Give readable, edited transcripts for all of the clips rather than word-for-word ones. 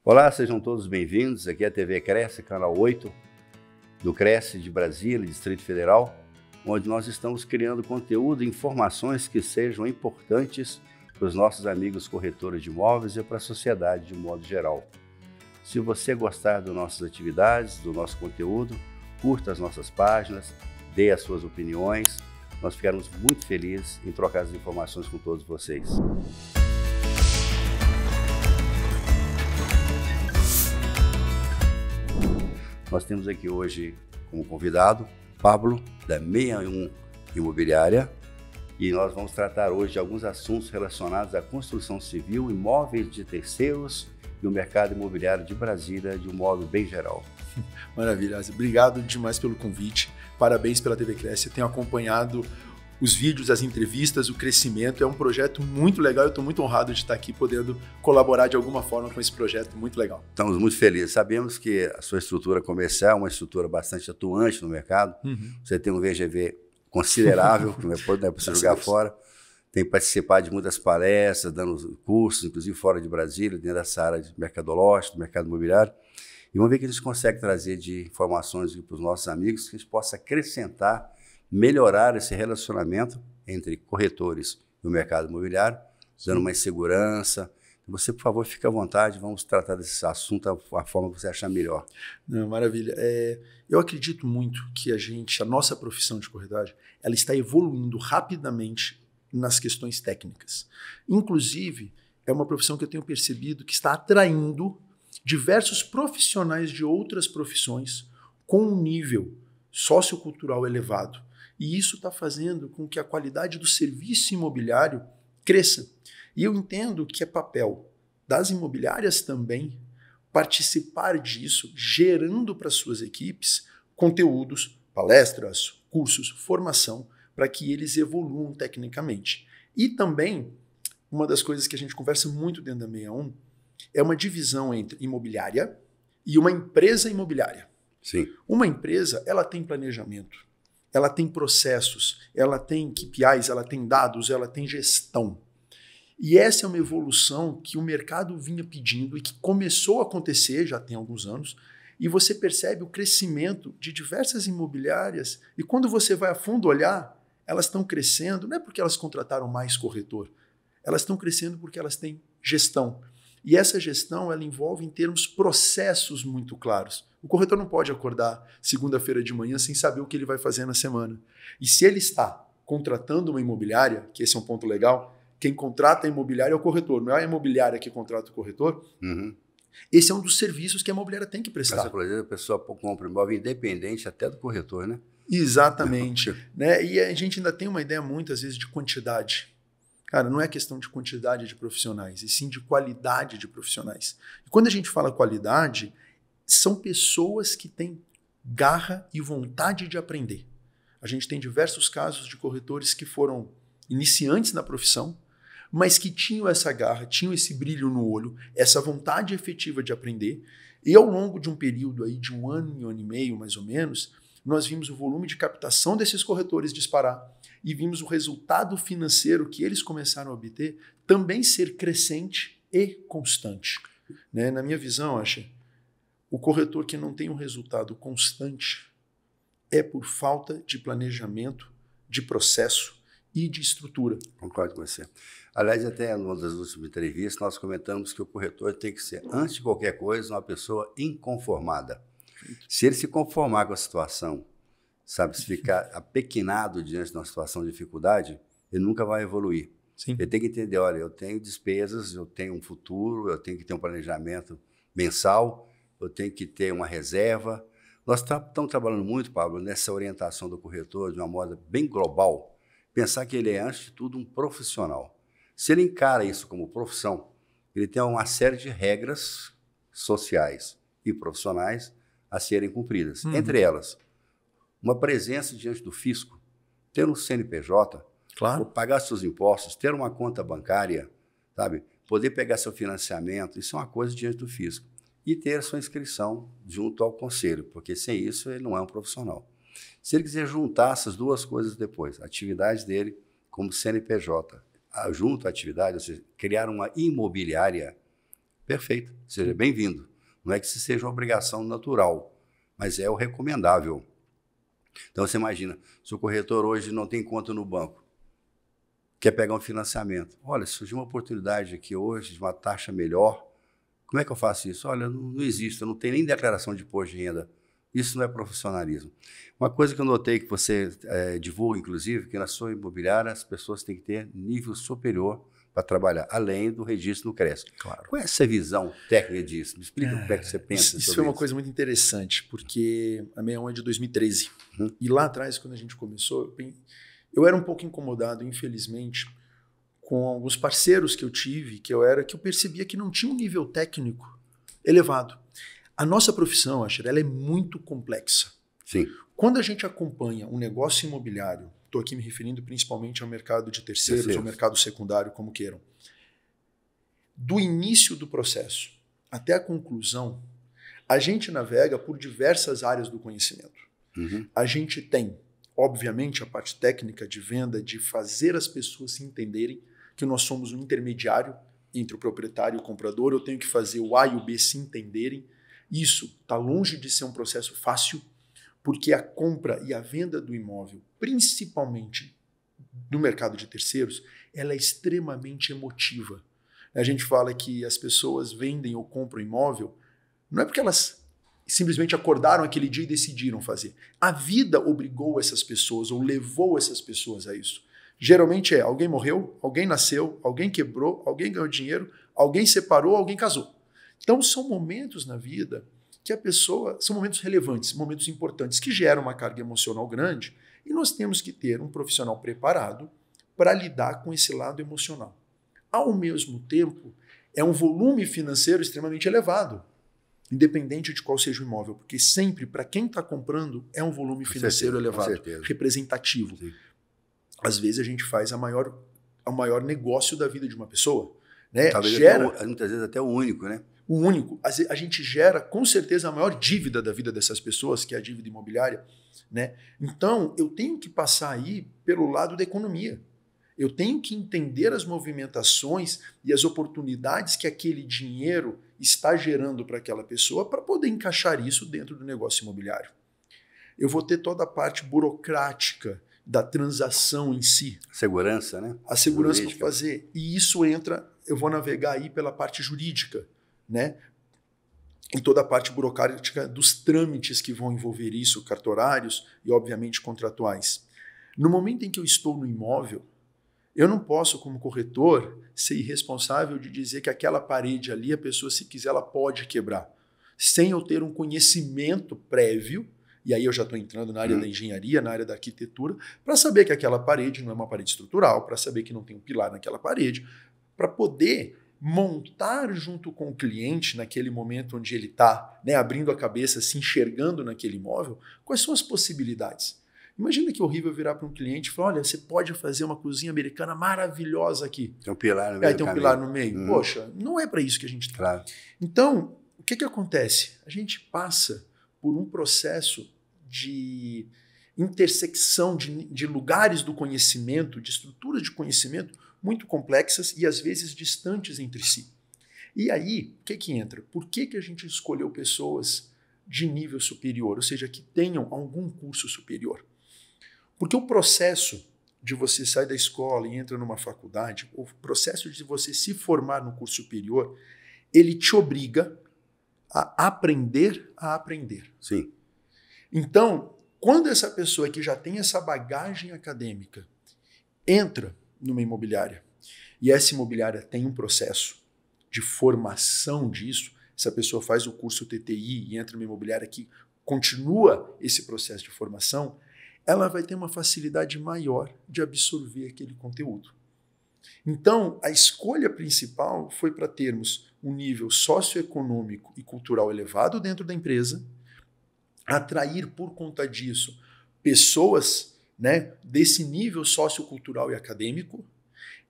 Olá, sejam todos bem-vindos. Aqui é a TV Cresce, canal 8 do Cresce de Brasília, Distrito Federal, onde nós estamos criando conteúdo e informações que sejam importantes para os nossos amigos corretores de imóveis e para a sociedade de modo geral. Se você gostar das nossas atividades, do nosso conteúdo, curta as nossas páginas, dê as suas opiniões. Nós ficaremos muito felizes em trocar as informações com todos vocês. Nós temos aqui hoje como convidado Pablo, da 61 Imobiliária, e nós vamos tratar hoje de alguns assuntos relacionados à construção civil, imóveis de terceiros e o mercado imobiliário de Brasília de um modo bem geral. Maravilha, obrigado demais pelo convite, parabéns pela TV Cresce, eu tenho acompanhado os vídeos, as entrevistas, o crescimento, é um projeto muito legal, eu estou muito honrado de estar aqui podendo colaborar de alguma forma com esse projeto, muito legal. Estamos muito felizes, sabemos que a sua estrutura comercial é uma estrutura bastante atuante no mercado, Você tem um VGV considerável, que não é para você jogar fora, tem participado de muitas palestras, dando cursos, inclusive fora de Brasília, dentro dessa área de mercadológico, do mercado imobiliário, e vamos ver o que a gente consegue trazer de informações para os nossos amigos, que a gente possa acrescentar, melhorar esse relacionamento entre corretores e o mercado imobiliário, dando mais segurança. Você, por favor, fique à vontade, vamos tratar desse assunto da forma que você achar melhor. Não, maravilha. Eu acredito muito que a nossa profissão de corretagem, ela está evoluindo rapidamente nas questões técnicas. Inclusive, é uma profissão que eu tenho percebido que está atraindo diversos profissionais de outras profissões com um nível sociocultural elevado. E isso está fazendo com que a qualidade do serviço imobiliário cresça. E eu entendo que é papel das imobiliárias também participar disso, gerando para suas equipes conteúdos, palestras, cursos, formação, para que eles evoluam tecnicamente. E também, uma das coisas que a gente conversa muito dentro da 61 é uma divisão entre imobiliária e uma empresa imobiliária. Sim. Uma empresa, ela tem planejamento, ela tem processos, ela tem KPIs, ela tem dados, ela tem gestão. E essa é uma evolução que o mercado vinha pedindo e que começou a acontecer, já tem alguns anos, e você percebe o crescimento de diversas imobiliárias, e quando você vai a fundo olhar, elas estão crescendo, não é porque elas contrataram mais corretor, elas estão crescendo porque elas têm gestão. E essa gestão, ela envolve em termos processos muito claros. O corretor não pode acordar segunda-feira de manhã sem saber o que ele vai fazer na semana. E se ele está contratando uma imobiliária, que esse é um ponto legal, quem contrata a imobiliária é o corretor, não é a imobiliária que contrata o corretor. Esse é um dos serviços que a imobiliária tem que prestar. Por exemplo, a pessoa compra um imóvel independente até do corretor, né? Exatamente. Né? E a gente ainda tem uma ideia muitas vezes de quantidade. Cara, não é questão de quantidade de profissionais, e sim de qualidade de profissionais. E quando a gente fala qualidade, são pessoas que têm garra e vontade de aprender. A gente tem diversos casos de corretores que foram iniciantes na profissão, mas que tinham essa garra, tinham esse brilho no olho, essa vontade efetiva de aprender, e ao longo de um período aí de um ano e meio, mais ou menos, nós vimos o volume de captação desses corretores disparar e vimos o resultado financeiro que eles começaram a obter também ser crescente e constante. Né? Na minha visão, Asha, o corretor que não tem um resultado constante é por falta de planejamento, de processo e de estrutura. Concordo com você. Aliás, até numa das últimas entrevistas, nós comentamos que o corretor tem que ser, antes de qualquer coisa, uma pessoa inconformada. Se ele se conformar com a situação, sabe, se ficar apequenado diante de uma situação de dificuldade, ele nunca vai evoluir. Sim. Ele tem que entender, olha, eu tenho despesas, eu tenho um futuro, eu tenho que ter um planejamento mensal, eu tenho que ter uma reserva. Nós estamos trabalhando muito, Pablo, nessa orientação do corretor de uma moda bem global, pensar que ele é, antes de tudo, um profissional. Se ele encara isso como profissão, ele tem uma série de regras sociais e profissionais a serem cumpridas. Entre elas, uma presença diante do fisco, ter um CNPJ, claro, pagar seus impostos, ter uma conta bancária, sabe? Poder pegar seu financiamento, isso é uma coisa diante do fisco. E ter a sua inscrição junto ao conselho, porque sem isso ele não é um profissional. Se ele quiser juntar essas duas coisas depois, a atividade dele como CNPJ, junto à atividade, ou seja, criar uma imobiliária, Perfeito. Seja bem-vindo. Não é que isso seja uma obrigação natural, mas é o recomendável. Então, você imagina, se o corretor hoje não tem conta no banco, quer pegar um financiamento. Olha, surgiu uma oportunidade aqui hoje de uma taxa melhor. Como é que eu faço isso? Olha, não existe, eu não tenho nem declaração de imposto de renda. Isso não é profissionalismo. Uma coisa que eu notei que você divulga, inclusive, que na sua imobiliária as pessoas têm que ter nível superior para trabalhar, além do registro no CRES. Claro. Qual é essa visão técnica disso? Me explica como é que você pensa sobre isso. Isso foi uma coisa muito interessante, porque a 61 é de 2013. E lá atrás, quando a gente começou, eu era um pouco incomodado, infelizmente, com alguns parceiros que eu tive, que eu percebia que não tinha um nível técnico elevado. A nossa profissão, Asher, ela é muito complexa. Sim. Quando a gente acompanha um negócio imobiliário, estou aqui me referindo principalmente ao mercado de terceiros, ao mercado secundário, como queiram, do início do processo até a conclusão, a gente navega por diversas áreas do conhecimento. A gente tem, obviamente, a parte técnica de venda, de fazer as pessoas se entenderem que nós somos um intermediário entre o proprietário e o comprador. Eu tenho que fazer o A e o B se entenderem. Isso está longe de ser um processo fácil, porque a compra e a venda do imóvel, principalmente no mercado de terceiros, ela é extremamente emotiva. A gente fala que as pessoas vendem ou compram imóvel, não é porque elas simplesmente acordaram aquele dia e decidiram fazer. A vida obrigou essas pessoas ou levou essas pessoas a isso. Geralmente alguém morreu, alguém nasceu, alguém quebrou, alguém ganhou dinheiro, alguém separou, alguém casou. Então são momentos na vida que a pessoa, são momentos relevantes, momentos importantes, que geram uma carga emocional grande, e nós temos que ter um profissional preparado para lidar com esse lado emocional. Ao mesmo tempo, é um volume financeiro extremamente elevado, independente de qual seja o imóvel, porque sempre, para quem está comprando, é um volume financeiro elevado, representativo. Sim. Às vezes a gente faz o maior negócio da vida de uma pessoa. Né? Talvez muitas vezes até o único, né? O único. A gente gera, com certeza, a maior dívida da vida dessas pessoas, que é a dívida imobiliária. Né? Então, eu tenho que passar aí pelo lado da economia. Eu tenho que entender as movimentações e as oportunidades que aquele dinheiro está gerando para aquela pessoa para poder encaixar isso dentro do negócio imobiliário. Eu vou ter toda a parte burocrática da transação em si. Segurança, né? A segurança para fazer. E isso entra, eu vou navegar aí pela parte jurídica, né? Em toda a parte burocrática dos trâmites que vão envolver isso, cartorários e, obviamente, contratuais. No momento em que eu estou no imóvel, eu não posso, como corretor, ser irresponsável de dizer que aquela parede ali, a pessoa, se quiser, ela pode quebrar, sem eu ter um conhecimento prévio, e aí eu já estou entrando na área da engenharia, na área da arquitetura, para saber que aquela parede não é uma parede estrutural, para saber que não tem um pilar naquela parede, para poder montar junto com o cliente, naquele momento onde ele está, né, abrindo a cabeça, se enxergando naquele imóvel, quais são as possibilidades. Imagina que horrível virar para um cliente e falar, olha, você pode fazer uma cozinha americana maravilhosa aqui. Tem um pilar no meio. Aí tem um pilar no meio. Poxa, não é para isso que a gente está. Claro. Então, o que acontece? A gente passa por um processo de intersecção de lugares do conhecimento, de estruturas de conhecimento muito complexas e às vezes distantes entre si. E aí, o que entra? Por que a gente escolheu pessoas de nível superior, ou seja, que tenham algum curso superior? Porque o processo de você sair da escola e entra numa faculdade, o processo de você se formar no curso superior, ele te obriga a aprender a aprender. Sim. Então, quando essa pessoa que já tem essa bagagem acadêmica entra numa imobiliária e essa imobiliária tem um processo de formação disso, essa pessoa faz o curso TTI e entra numa imobiliária que continua esse processo de formação, ela vai ter uma facilidade maior de absorver aquele conteúdo. Então, a escolha principal foi para termos um nível socioeconômico e cultural elevado dentro da empresa, atrair por conta disso pessoas, né, desse nível sociocultural e acadêmico,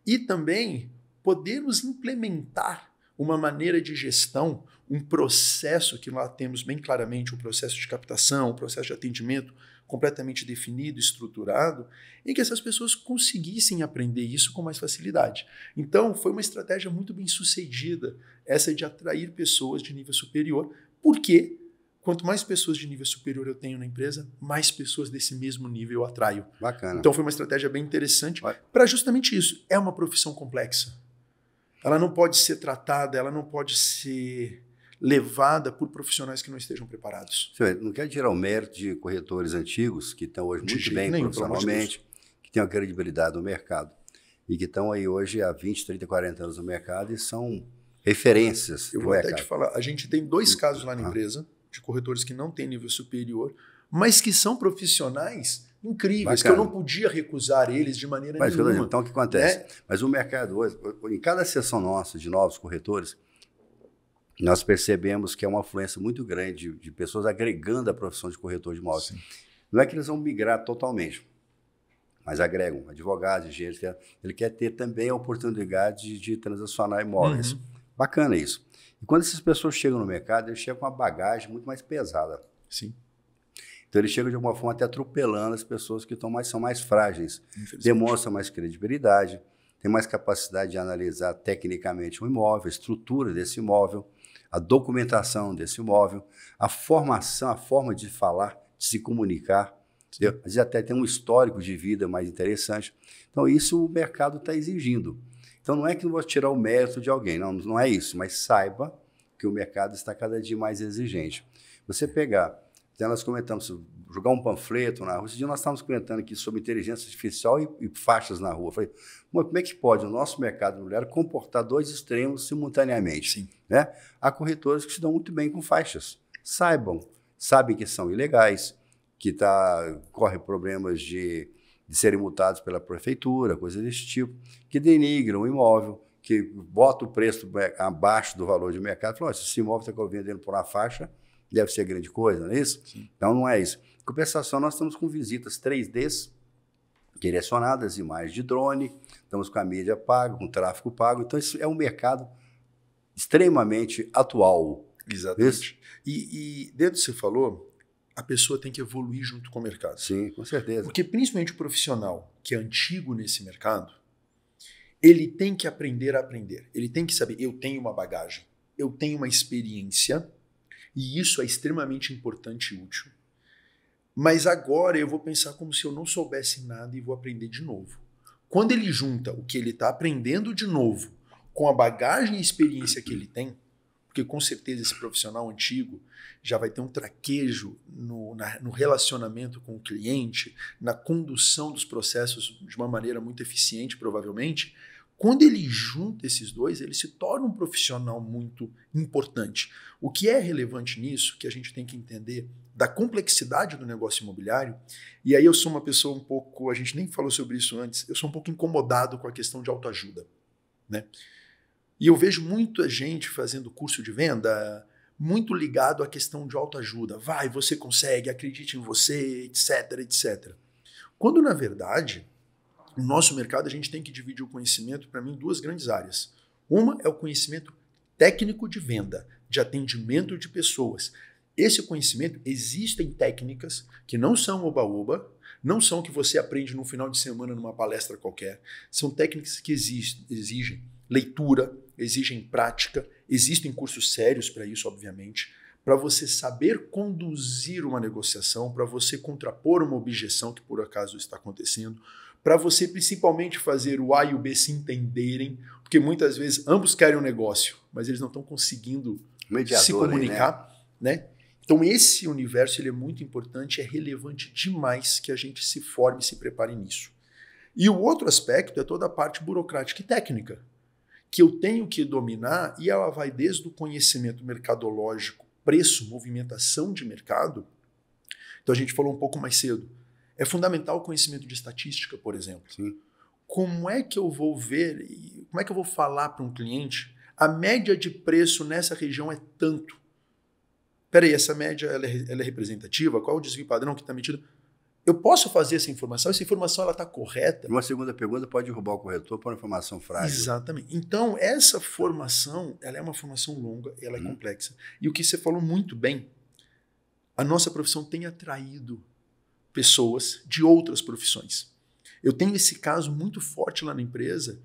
e também podermos implementar uma maneira de gestão, um processo que lá temos bem claramente, um processo de captação, um processo de atendimento completamente definido, estruturado, em que essas pessoas conseguissem aprender isso com mais facilidade. Então, foi uma estratégia muito bem sucedida, essa de atrair pessoas de nível superior, porque quanto mais pessoas de nível superior eu tenho na empresa, mais pessoas desse mesmo nível eu atraio. Bacana. Então, foi uma estratégia bem interessante para justamente isso. É uma profissão complexa. Ela não pode ser tratada, ela não pode ser levada por profissionais que não estejam preparados. Senhor, não quero tirar o mérito de corretores antigos que estão hoje muito bem profissionalmente, que têm uma credibilidade no mercado e que estão aí hoje há 20, 30, 40 anos no mercado e são referências. Eu vou até te falar, a gente tem 2 casos lá na empresa de corretores que não têm nível superior, mas que são profissionais incríveis, que eu não podia recusar eles de maneira nenhuma. Então, o que acontece? Mas o mercado hoje, em cada sessão nossa de novos corretores, nós percebemos que é uma afluência muito grande de pessoas agregando a profissão de corretor de imóveis. Sim. Não é que eles vão migrar totalmente, mas agregam advogados, engenheiros. Ele quer ter também a oportunidade de transacionar imóveis. Uhum. Bacana isso. E quando essas pessoas chegam no mercado, eles chegam com uma bagagem muito mais pesada. Sim. Então, eles chegam de alguma forma até atropelando as pessoas que são mais frágeis. Demonstram mais credibilidade, têm mais capacidade de analisar tecnicamente um imóvel, a estrutura desse imóvel, a documentação desse imóvel, a formação, a forma de falar, de se comunicar. Às vezes até tem um histórico de vida mais interessante. Então, isso o mercado está exigindo. Então, não é que eu vou tirar o mérito de alguém, não é isso, mas saiba que o mercado está cada dia mais exigente. Você pegar, então nós comentamos, jogar um panfleto na rua, esse dia nós estávamos comentando aqui sobre inteligência artificial e faixas na rua. Eu falei, como é que pode o nosso mercado imobiliário comportar 2 extremos simultaneamente? Sim. Né? Há corretores que se dão muito bem com faixas. Sabem que são ilegais, que corre problemas de serem multados pela prefeitura, coisas desse tipo, que denigram o imóvel, que bota o preço abaixo do valor de mercado. Fala, se esse imóvel está vendendo por uma faixa, deve ser grande coisa, não é isso? Sim. Então, não é isso. Em compensação, nós estamos com visitas 3D direcionadas, imagens de drone, estamos com a mídia paga, com o tráfego pago. Então, isso é um mercado extremamente atual. Exatamente. E dentro do que você falou, a pessoa tem que evoluir junto com o mercado. Sim, com certeza. Porque principalmente o profissional que é antigo nesse mercado, ele tem que aprender a aprender. Ele tem que saber, eu tenho uma bagagem, eu tenho uma experiência, e isso é extremamente importante e útil. Mas agora eu vou pensar como se eu não soubesse nada e vou aprender de novo. Quando ele junta o que ele está aprendendo de novo com a bagagem e experiência que ele tem, porque com certeza esse profissional antigo já vai ter um traquejo no relacionamento com o cliente, na condução dos processos de uma maneira muito eficiente, provavelmente. Quando ele junta esses dois, ele se torna um profissional muito importante. O que é relevante nisso, que a gente tem que entender da complexidade do negócio imobiliário, e aí eu sou uma pessoa um pouco, a gente nem falou sobre isso antes, eu sou um pouco incomodado com a questão de autoajuda, né? E eu vejo muita gente fazendo curso de venda muito ligado à questão de autoajuda. Vai, você consegue, acredite em você, etc, etc. Quando, na verdade, no nosso mercado a gente tem que dividir o conhecimento, para mim, em 2 grandes áreas. Uma é o conhecimento técnico de venda, de atendimento de pessoas. Esse conhecimento, existem técnicas que não são oba-oba, não são que você aprende no final de semana numa palestra qualquer. São técnicas que exigem leitura, exigem prática, existem cursos sérios para isso, obviamente, para você saber conduzir uma negociação, para você contrapor uma objeção que por acaso está acontecendo, para você principalmente fazer o A e o B se entenderem, porque muitas vezes ambos querem um negócio, mas eles não estão conseguindo se comunicar, né? Então esse universo ele é muito importante, é relevante demais que a gente se forme e se prepare nisso. E o outro aspecto é toda a parte burocrática e técnica, que eu tenho que dominar, e ela vai desde o conhecimento mercadológico, preço, movimentação de mercado. Então a gente falou um pouco mais cedo. É fundamental o conhecimento de estatística, por exemplo. Sim. Como é que eu vou ver, como é que eu vou falar para um cliente, a média de preço nessa região é tanto. Peraí, essa média ela é representativa? Qual é o desvio padrão que está metido? eu posso fazer essa informação ela está correta? Uma segunda pergunta pode derrubar o corretor por uma informação frágil. Exatamente. Então, essa formação, ela é uma formação longa, ela é complexa. E o que você falou muito bem, a nossa profissão tem atraído pessoas de outras profissões. Eu tenho esse caso muito forte lá na empresa,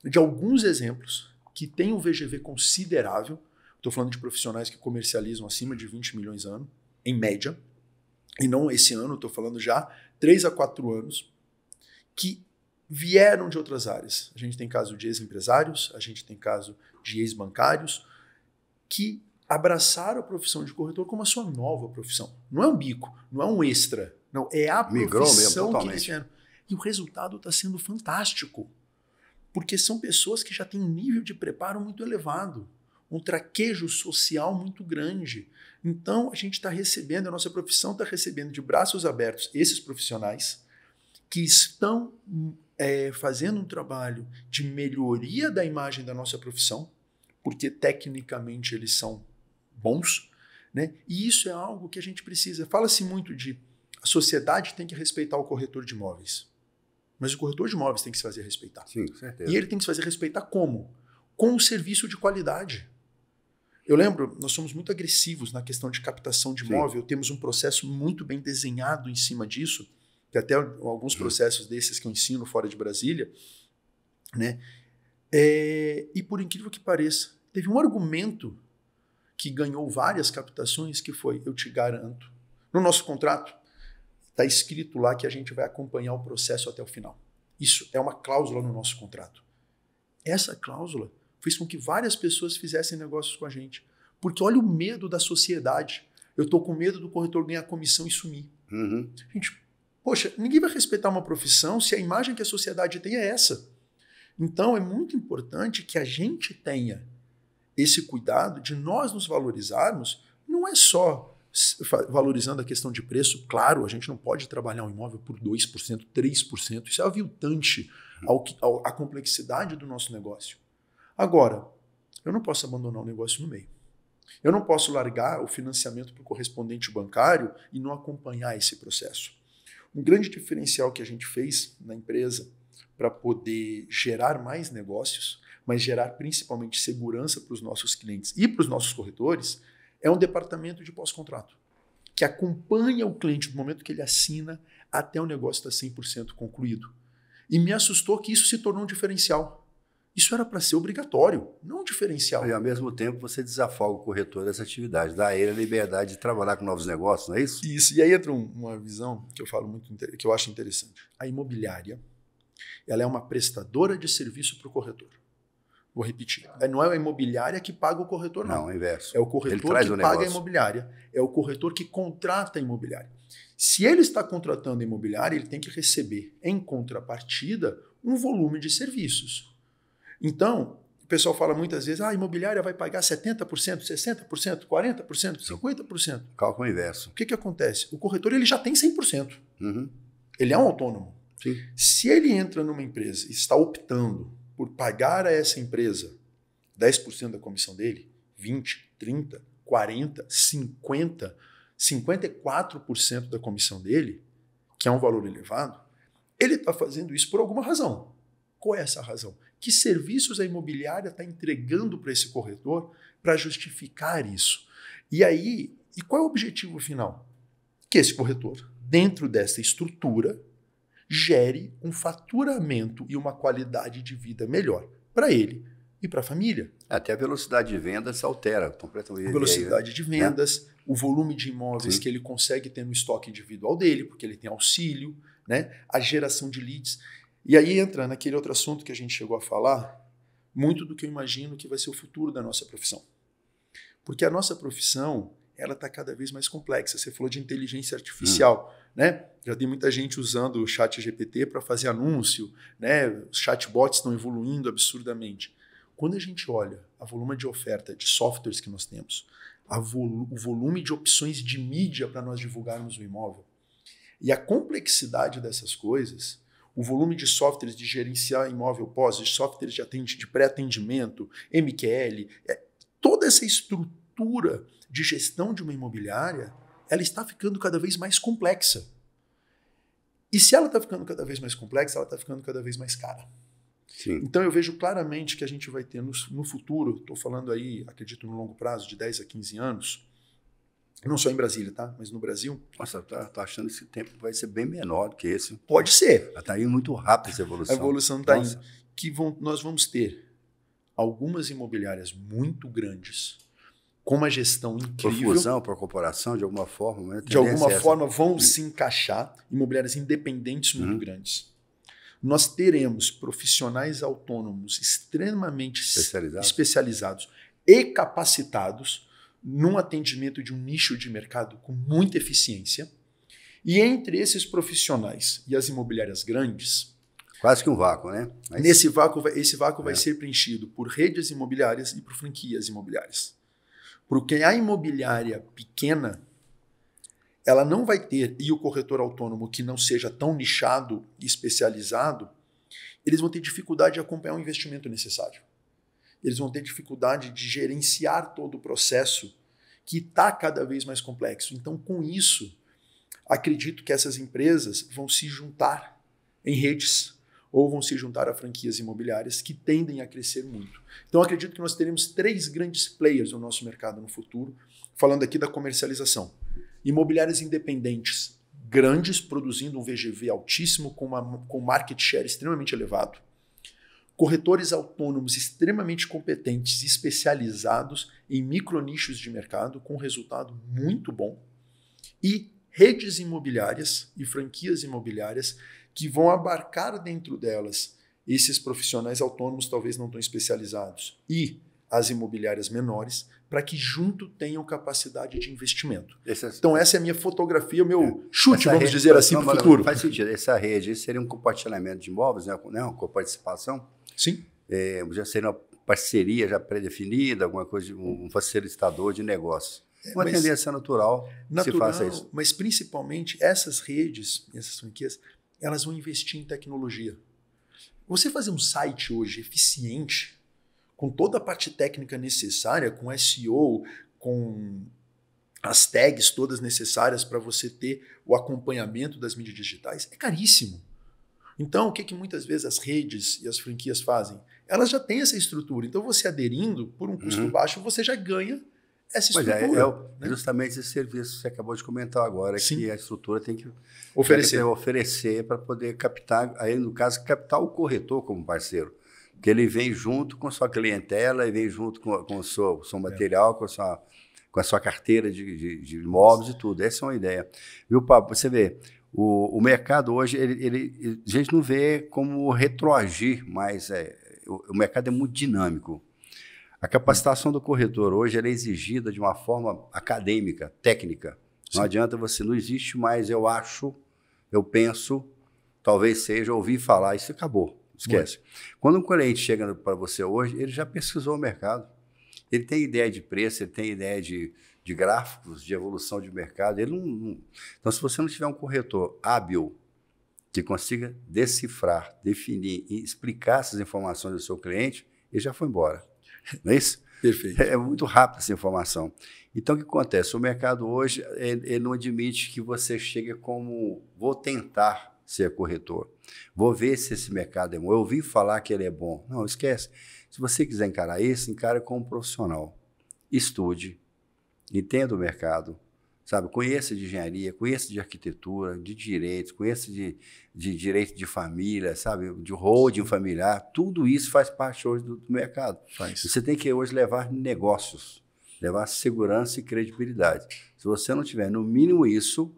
de alguns exemplos que têm um VGV considerável. Estou falando de profissionais que comercializam acima de 20 milhões ano, em média. E não esse ano, estou falando já 3 a 4 anos, que vieram de outras áreas. A gente tem caso de ex-empresários, a gente tem caso de ex-bancários, que abraçaram a profissão de corretor como a sua nova profissão. Não é um bico, não é um extra, não, é a profissão que eles vieram. E o resultado está sendo fantástico, porque são pessoas que já têm um nível de preparo muito elevado, um traquejo social muito grande. Então, a gente está recebendo, a nossa profissão está recebendo de braços abertos esses profissionais que estão fazendo um trabalho de melhoria da imagem da nossa profissão, porque tecnicamente eles são bons, né? E isso é algo que a gente precisa. Fala-se muito de a sociedade tem que respeitar o corretor de imóveis, mas o corretor de imóveis tem que se fazer respeitar. Sim, com certeza. E ele tem que se fazer respeitar como? Com um serviço de qualidade. Eu lembro, nós somos muito agressivos na questão de captação de imóvel, temos um processo muito bem desenhado em cima disso, que até alguns processos desses que eu ensino fora de Brasília, né? E por incrível que pareça, teve um argumento que ganhou várias captações, que foi, eu te garanto, no nosso contrato, está escrito lá que a gente vai acompanhar o processo até o final. Isso é uma cláusula no nosso contrato. Essa cláusula fez com que várias pessoas fizessem negócios com a gente. Porque olha o medo da sociedade. Eu estou com medo do corretor ganhar comissão e sumir. Gente, poxa, ninguém vai respeitar uma profissão se a imagem que a sociedade tem é essa. Então, é muito importante que a gente tenha esse cuidado de nós nos valorizarmos. Não é só valorizando a questão de preço. Claro, a gente não pode trabalhar um imóvel por 2%, 3%. Isso é aviltante à complexidade do nosso negócio. Agora, eu não posso abandonar o negócio no meio. Eu não posso largar o financiamento para o correspondente bancário e não acompanhar esse processo. Um grande diferencial que a gente fez na empresa para poder gerar mais negócios, mas gerar principalmente segurança para os nossos clientes e para os nossos corretores, é um departamento de pós-contrato, que acompanha o cliente do momento que ele assina até o negócio estar 100% concluído. E me assustou que isso se tornou um diferencial. Isso era para ser obrigatório, não um diferencial. E ao mesmo tempo você desafoga o corretor dessa atividade, dá a ele a liberdade de trabalhar com novos negócios, não é isso? Isso. E aí entra uma visão que eu falo muito, que eu acho interessante. A imobiliária, ela é uma prestadora de serviço para o corretor. Vou repetir. Não é a imobiliária que paga o corretor, não. Não, é o inverso. É o corretor que paga a imobiliária. É o corretor que contrata a imobiliária. Se ele está contratando a imobiliária, ele tem que receber, em contrapartida, um volume de serviços. Então, o pessoal fala muitas vezes, a imobiliária vai pagar 70%, 60%, 40%, 50%. Cálculo inverso. O que acontece? O corretor ele já tem 100%. Ele é um autônomo. Sim. Se ele entra numa empresa e está optando por pagar a essa empresa 10% da comissão dele, 20%, 30%, 40%, 50%, 54% da comissão dele, que é um valor elevado, ele está fazendo isso por alguma razão. Qual é essa razão? Que serviços a imobiliária está entregando para esse corretor para justificar isso? E qual é o objetivo final? Que esse corretor, dentro dessa estrutura, gere um faturamento e uma qualidade de vida melhor para ele e para a família. Até a velocidade de vendas se altera completamente. A velocidade de vendas, o volume de imóveis que ele consegue ter no estoque individual dele, porque ele tem auxílio, né? A geração de leads. E aí entra naquele outro assunto que a gente chegou a falar, muito do que eu imagino que vai ser o futuro da nossa profissão. Porque a nossa profissão, ela está cada vez mais complexa. Você falou de inteligência artificial, né? Já tem muita gente usando o chat GPT para fazer anúncio, né? Os chatbots estão evoluindo absurdamente. Quando a gente olha a volume de oferta de softwares que nós temos, o volume de opções de mídia para nós divulgarmos o imóvel e a complexidade dessas coisas, o volume de softwares de gerenciar imóvel pós, de softwares de pré-atendimento, MQL, toda essa estrutura de gestão de uma imobiliária, ela está ficando cada vez mais complexa. E se ela está ficando cada vez mais complexa, ela está ficando cada vez mais cara. Sim. Então eu vejo claramente que a gente vai ter no futuro, estou falando aí, acredito no longo prazo, de 10 a 15 anos, não só em Brasília, tá? Mas no Brasil. Nossa, tô achando que esse tempo vai ser bem menor do que esse. Pode ser. Está indo muito rápido essa evolução. A evolução está indo. Nós vamos ter algumas imobiliárias muito grandes, com uma gestão incrível. Por fusão, por corporação, de alguma forma. Né? De alguma forma vão se encaixar, imobiliárias independentes muito grandes. Nós teremos profissionais autônomos extremamente especializados e capacitados num atendimento de um nicho de mercado com muita eficiência. E entre esses profissionais e as imobiliárias grandes... Quase que um vácuo, né? Mas... Esse vácuo vai ser preenchido por redes imobiliárias e por franquias imobiliárias. Porque a imobiliária pequena, ela não vai ter, e o corretor autônomo que não seja tão nichado e especializado, eles vão ter dificuldade de acompanhar o investimento necessário. Eles vão ter dificuldade de gerenciar todo o processo que está cada vez mais complexo. Então, com isso, acredito que essas empresas vão se juntar em redes ou vão se juntar a franquias imobiliárias que tendem a crescer muito. Então, acredito que nós teremos 3 grandes players no nosso mercado no futuro, falando aqui da comercialização. Imobiliárias independentes, grandes, produzindo um VGV altíssimo, com market share extremamente elevado. Corretores autônomos extremamente competentes e especializados em micronichos de mercado, com resultado muito bom. E redes imobiliárias e franquias imobiliárias que vão abarcar dentro delas esses profissionais autônomos, talvez não tão especializados, e as imobiliárias menores, para que junto tenham capacidade de investimento. Então essa é a minha fotografia, o meu chute, vamos dizer assim, para o futuro. Faz sentido. Essa rede seria um compartilhamento de imóveis, né? Uma coparticipação? Sim. Já seria uma parceria já pré-definida, alguma coisa, de um facilitador de negócios. Uma tendência natural se faça isso. Mas principalmente essas redes, essas franquias, elas vão investir em tecnologia. Você fazer um site hoje eficiente, com toda a parte técnica necessária, com SEO, com as tags todas necessárias para você ter o acompanhamento das mídias digitais, é caríssimo. Então, o que muitas vezes as redes e as franquias fazem? Elas já têm essa estrutura. Então, você aderindo por um custo baixo, você já ganha essa estrutura. É justamente esse serviço que você acabou de comentar agora, Sim. que a estrutura tem que oferecer para poder captar, aí no caso, captar o corretor como parceiro. Porque ele vem junto com a sua clientela, ele vem junto com o seu material, com a sua carteira de imóveis e tudo. Essa é uma ideia. Viu, Pablo? Você vê, o mercado hoje, a gente não vê como retroagir, mas o mercado é muito dinâmico. A capacitação do corretor hoje é exigida de uma forma acadêmica, técnica. Não adianta não existe mais eu acho, eu penso, talvez seja, ouvi falar, isso acabou, esquece. Quando um cliente chega para você hoje, ele já pesquisou o mercado, ele tem ideia de preço, ele tem ideia de gráficos, de evolução de mercado. Então, se você não tiver um corretor hábil, que consiga decifrar, definir e explicar essas informações do seu cliente, ele já foi embora. Não é isso? Perfeito. É muito rápida essa informação. Então, o que acontece? O mercado hoje ele não admite que você chegue como vou tentar ser corretor. Vou ver se esse mercado é bom. Eu ouvi falar que ele é bom. Não, esquece. Se você quiser encarar isso, encare como profissional. Estude, entenda o mercado, sabe? Conheça de engenharia, conheça de arquitetura, de direitos, conheça de direito de família, sabe? De holding familiar. Tudo isso faz parte hoje do mercado. Você tem que hoje levar negócios, levar segurança e credibilidade. Se você não tiver no mínimo isso,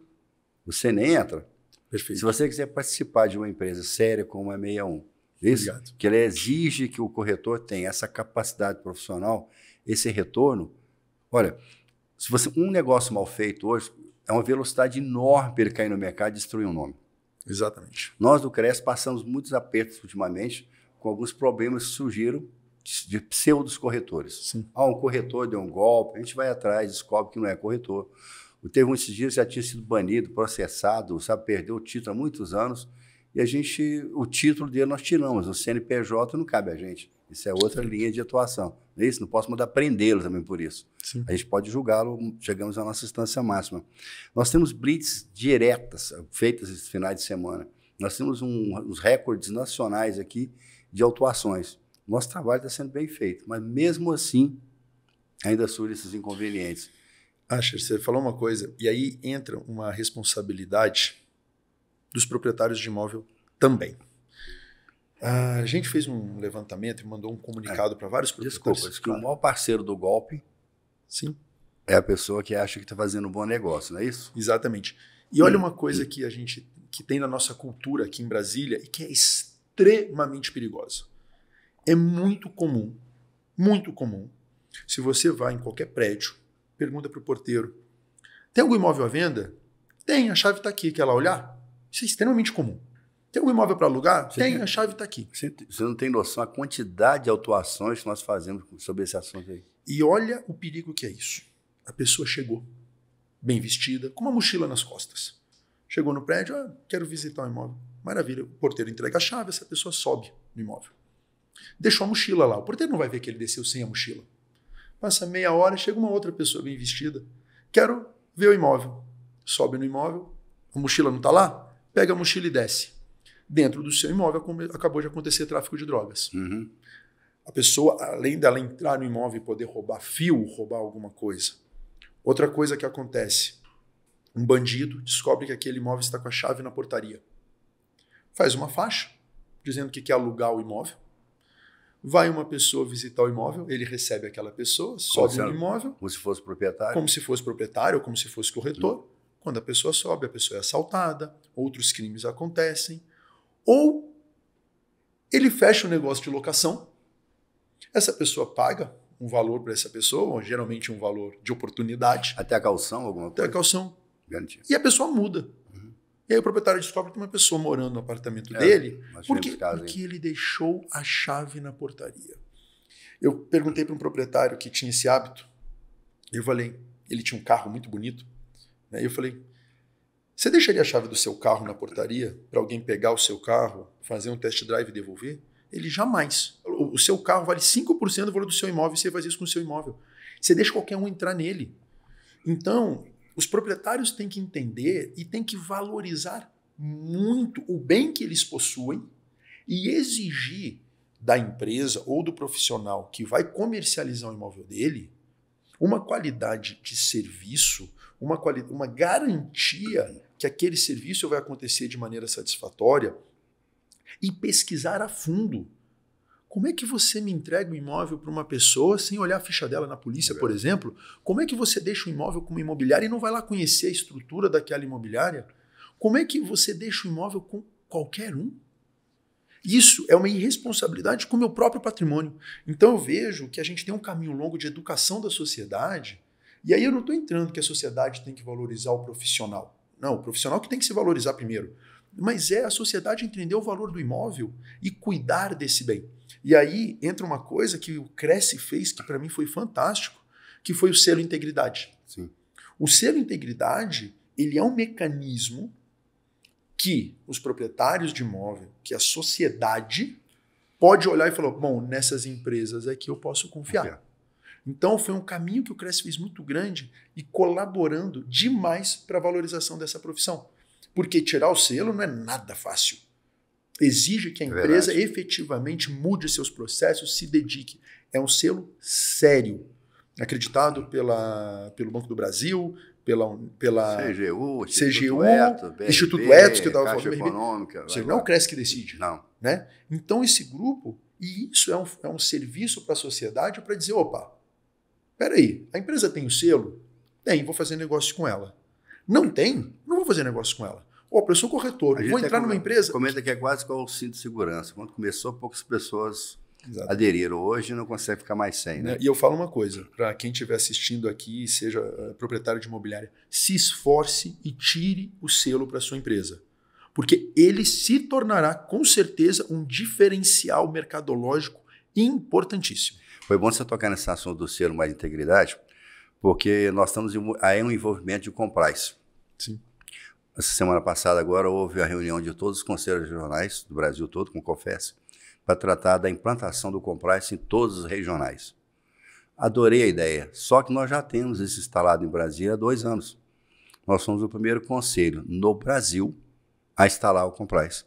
você nem entra. Perfeito. Se você quiser participar de uma empresa séria como a 61, isso, que ela exige que o corretor tenha essa capacidade profissional, esse retorno. Olha, se você um negócio mal feito hoje, é uma velocidade enorme para ele cair no mercado e destruir um nome. Exatamente. Nós do CRES passamos muitos apertos ultimamente com alguns problemas que surgiram de pseudos corretores. Sim. Um corretor deu um golpe, a gente vai atrás, descobre que não é corretor. Teve esses dias já tinha sido banido, processado, sabe, perdeu o título há muitos anos, e o título dele nós tiramos, o CNPJ não cabe a gente. Isso é outra linha de atuação. Não é isso? Não posso mandar prendê-lo também por isso. Sim. A gente pode julgá-lo, chegamos à nossa instância máxima. Nós temos blitz diretas, feitas esses finais de semana. Nós temos uns recordes nacionais aqui de autuações. Nosso trabalho está sendo bem feito, mas mesmo assim ainda surgem esses inconvenientes. Asher, você falou uma coisa, e aí entra uma responsabilidade dos proprietários de imóvel também. A gente fez um levantamento e mandou um comunicado para vários proprietários. Desculpa, que o maior parceiro do golpe Sim. é a pessoa que acha que está fazendo um bom negócio, não é isso? Exatamente. E olha uma coisa que a gente que tem na nossa cultura aqui em Brasília e que é extremamente perigosa. É muito comum, se você vai em qualquer prédio, pergunta para o porteiro, tem algum imóvel à venda? Tem, a chave está aqui, quer lá olhar? Isso é extremamente comum. Tem algum imóvel para alugar? Tem, a chave está aqui. Você não tem noção da quantidade de autuações que nós fazemos sobre esse assunto aí. E olha o perigo que é isso. A pessoa chegou, bem vestida, com uma mochila nas costas. Chegou no prédio, quero visitar um imóvel. Maravilha, o porteiro entrega a chave, essa pessoa sobe no imóvel. Deixou a mochila lá. O porteiro não vai ver que ele desceu sem a mochila. Passa meia hora, chega uma outra pessoa bem vestida. Quero ver o imóvel. Sobe no imóvel, a mochila não está lá? Pega a mochila e desce. Dentro do seu imóvel acabou de acontecer tráfico de drogas. Uhum. A pessoa, além dela entrar no imóvel e poder roubar fio, roubar alguma coisa. Outra coisa que acontece, um bandido descobre que aquele imóvel está com a chave na portaria. Faz uma faixa, dizendo que quer alugar o imóvel. Vai uma pessoa visitar o imóvel, ele recebe aquela pessoa, sobe no imóvel. Como se fosse proprietário. Como se fosse proprietário ou como se fosse corretor. Quando a pessoa sobe, a pessoa é assaltada, outros crimes acontecem. Ou ele fecha o negócio de locação, essa pessoa paga um valor para essa pessoa, ou geralmente um valor de oportunidade. Até a caução, alguma coisa? Até a caução. Garantia. E a pessoa muda. Uhum. E aí o proprietário descobre que tem uma pessoa morando no apartamento dele, porque ele deixou a chave na portaria. Eu perguntei para um proprietário que tinha esse hábito, eu falei, ele tinha um carro muito bonito, né? Eu falei, você deixaria a chave do seu carro na portaria para alguém pegar o seu carro, fazer um test drive e devolver? Ele jamais. O seu carro vale 5% do valor do seu imóvel e você faz isso com o seu imóvel. Você deixa qualquer um entrar nele. Então, os proprietários têm que entender e têm que valorizar muito o bem que eles possuem e exigir da empresa ou do profissional que vai comercializar o imóvel dele uma qualidade de serviço, uma garantia que aquele serviço vai acontecer de maneira satisfatória e pesquisar a fundo. Como é que você me entrega o imóvel para uma pessoa sem olhar a ficha dela na polícia, por exemplo? Como é que você deixa o imóvel com uma imobiliária e não vai lá conhecer a estrutura daquela imobiliária? Como é que você deixa o imóvel com qualquer um? Isso é uma irresponsabilidade com o meu próprio patrimônio. Então eu vejo que a gente tem um caminho longo de educação da sociedade, e aí eu não estou entrando que a sociedade tem que valorizar o profissional. Não, o profissional que tem que se valorizar primeiro. Mas é a sociedade entender o valor do imóvel e cuidar desse bem. E aí entra uma coisa que o Cresce fez, que para mim foi fantástico, que foi o selo Integridade. Sim. O selo Integridade, ele é um mecanismo que os proprietários de imóvel, que a sociedade pode olhar e falar, bom, nessas empresas aqui eu posso confiar. Então foi um caminho que o Cresce fez muito grande e colaborando demais para a valorização dessa profissão. Porque tirar o selo não é nada fácil. Exige que a empresa efetivamente mude seus processos, se dedique. É um selo sério, acreditado pelo Banco do Brasil, pela CGU, Instituto Etos, que eu estava falando. Econômica. Ou seja, não é o Cresce que decide. Não. Né? Então esse grupo, e isso é um serviço para a sociedade para dizer, opa, peraí, a empresa tem o selo? Tem, vou fazer negócio com ela. Não tem? Não vou fazer negócio com ela. Eu sou corretor, vou entrar numa empresa... Comenta que é quase igual o cinto de segurança. Quando começou, poucas pessoas aderiram. Hoje não consegue ficar mais sem. Né? E eu falo uma coisa, para quem estiver assistindo aqui, seja proprietário de imobiliária, se esforce e tire o selo para sua empresa. Porque ele se tornará, com certeza, um diferencial mercadológico importantíssimo. Foi bom você tocar nesse assunto do selo mais integridade, porque nós estamos aí um envolvimento de compliance. Sim. Essa semana passada agora houve a reunião de todos os conselhos regionais do Brasil todo, com o COFES. para tratar da implantação do compliance em todos os regionais. Adorei a ideia, só que nós já temos isso instalado em Brasília há 2 anos. Nós somos o primeiro conselho no Brasil a instalar o compliance.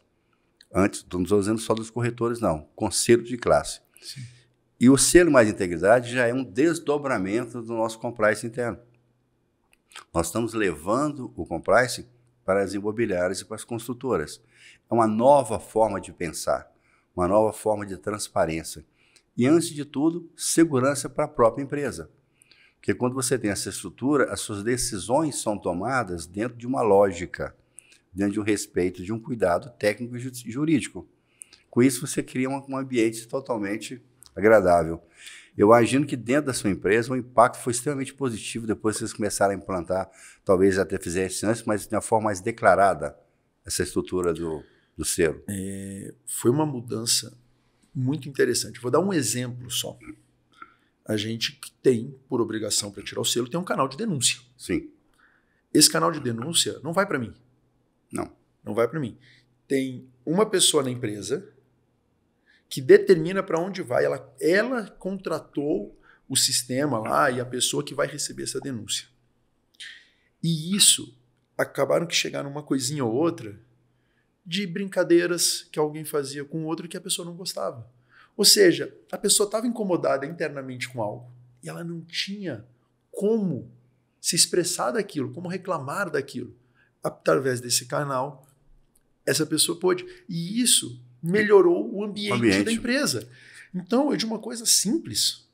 Antes, não estou dizendo só dos corretores, não. Conselho de classe. Sim. E o selo Mais Integridade já é um desdobramento do nosso compliance interno. Nós estamos levando o compliance para as imobiliárias e para as construtoras. É uma nova forma de pensar, uma nova forma de transparência. E, antes de tudo, segurança para a própria empresa. Porque quando você tem essa estrutura, as suas decisões são tomadas dentro de uma lógica, dentro de um respeito, de um cuidado técnico e jurídico. Com isso, você cria um ambiente totalmente agradável. Eu imagino que dentro da sua empresa o impacto foi extremamente positivo depois que vocês começaram a implantar, talvez até fizessem antes, mas de uma forma mais declarada, essa estrutura do selo. Foi uma mudança muito interessante. Vou dar um exemplo só. A gente que tem, por obrigação para tirar o selo, tem um canal de denúncia. Sim. Esse canal de denúncia não vai para mim. Não vai para mim. Tem uma pessoa na empresa que determina para onde vai. Ela contratou o sistema lá e a pessoa que vai receber essa denúncia. E isso, acabaram que chegaram uma coisinha ou outra de brincadeiras que alguém fazia com o outro que a pessoa não gostava. Ou seja, a pessoa estava incomodada internamente com algo e ela não tinha como se expressar daquilo, como reclamar daquilo. Através desse canal, essa pessoa pôde. E isso melhorou o ambiente da empresa. Então, é de uma coisa simples.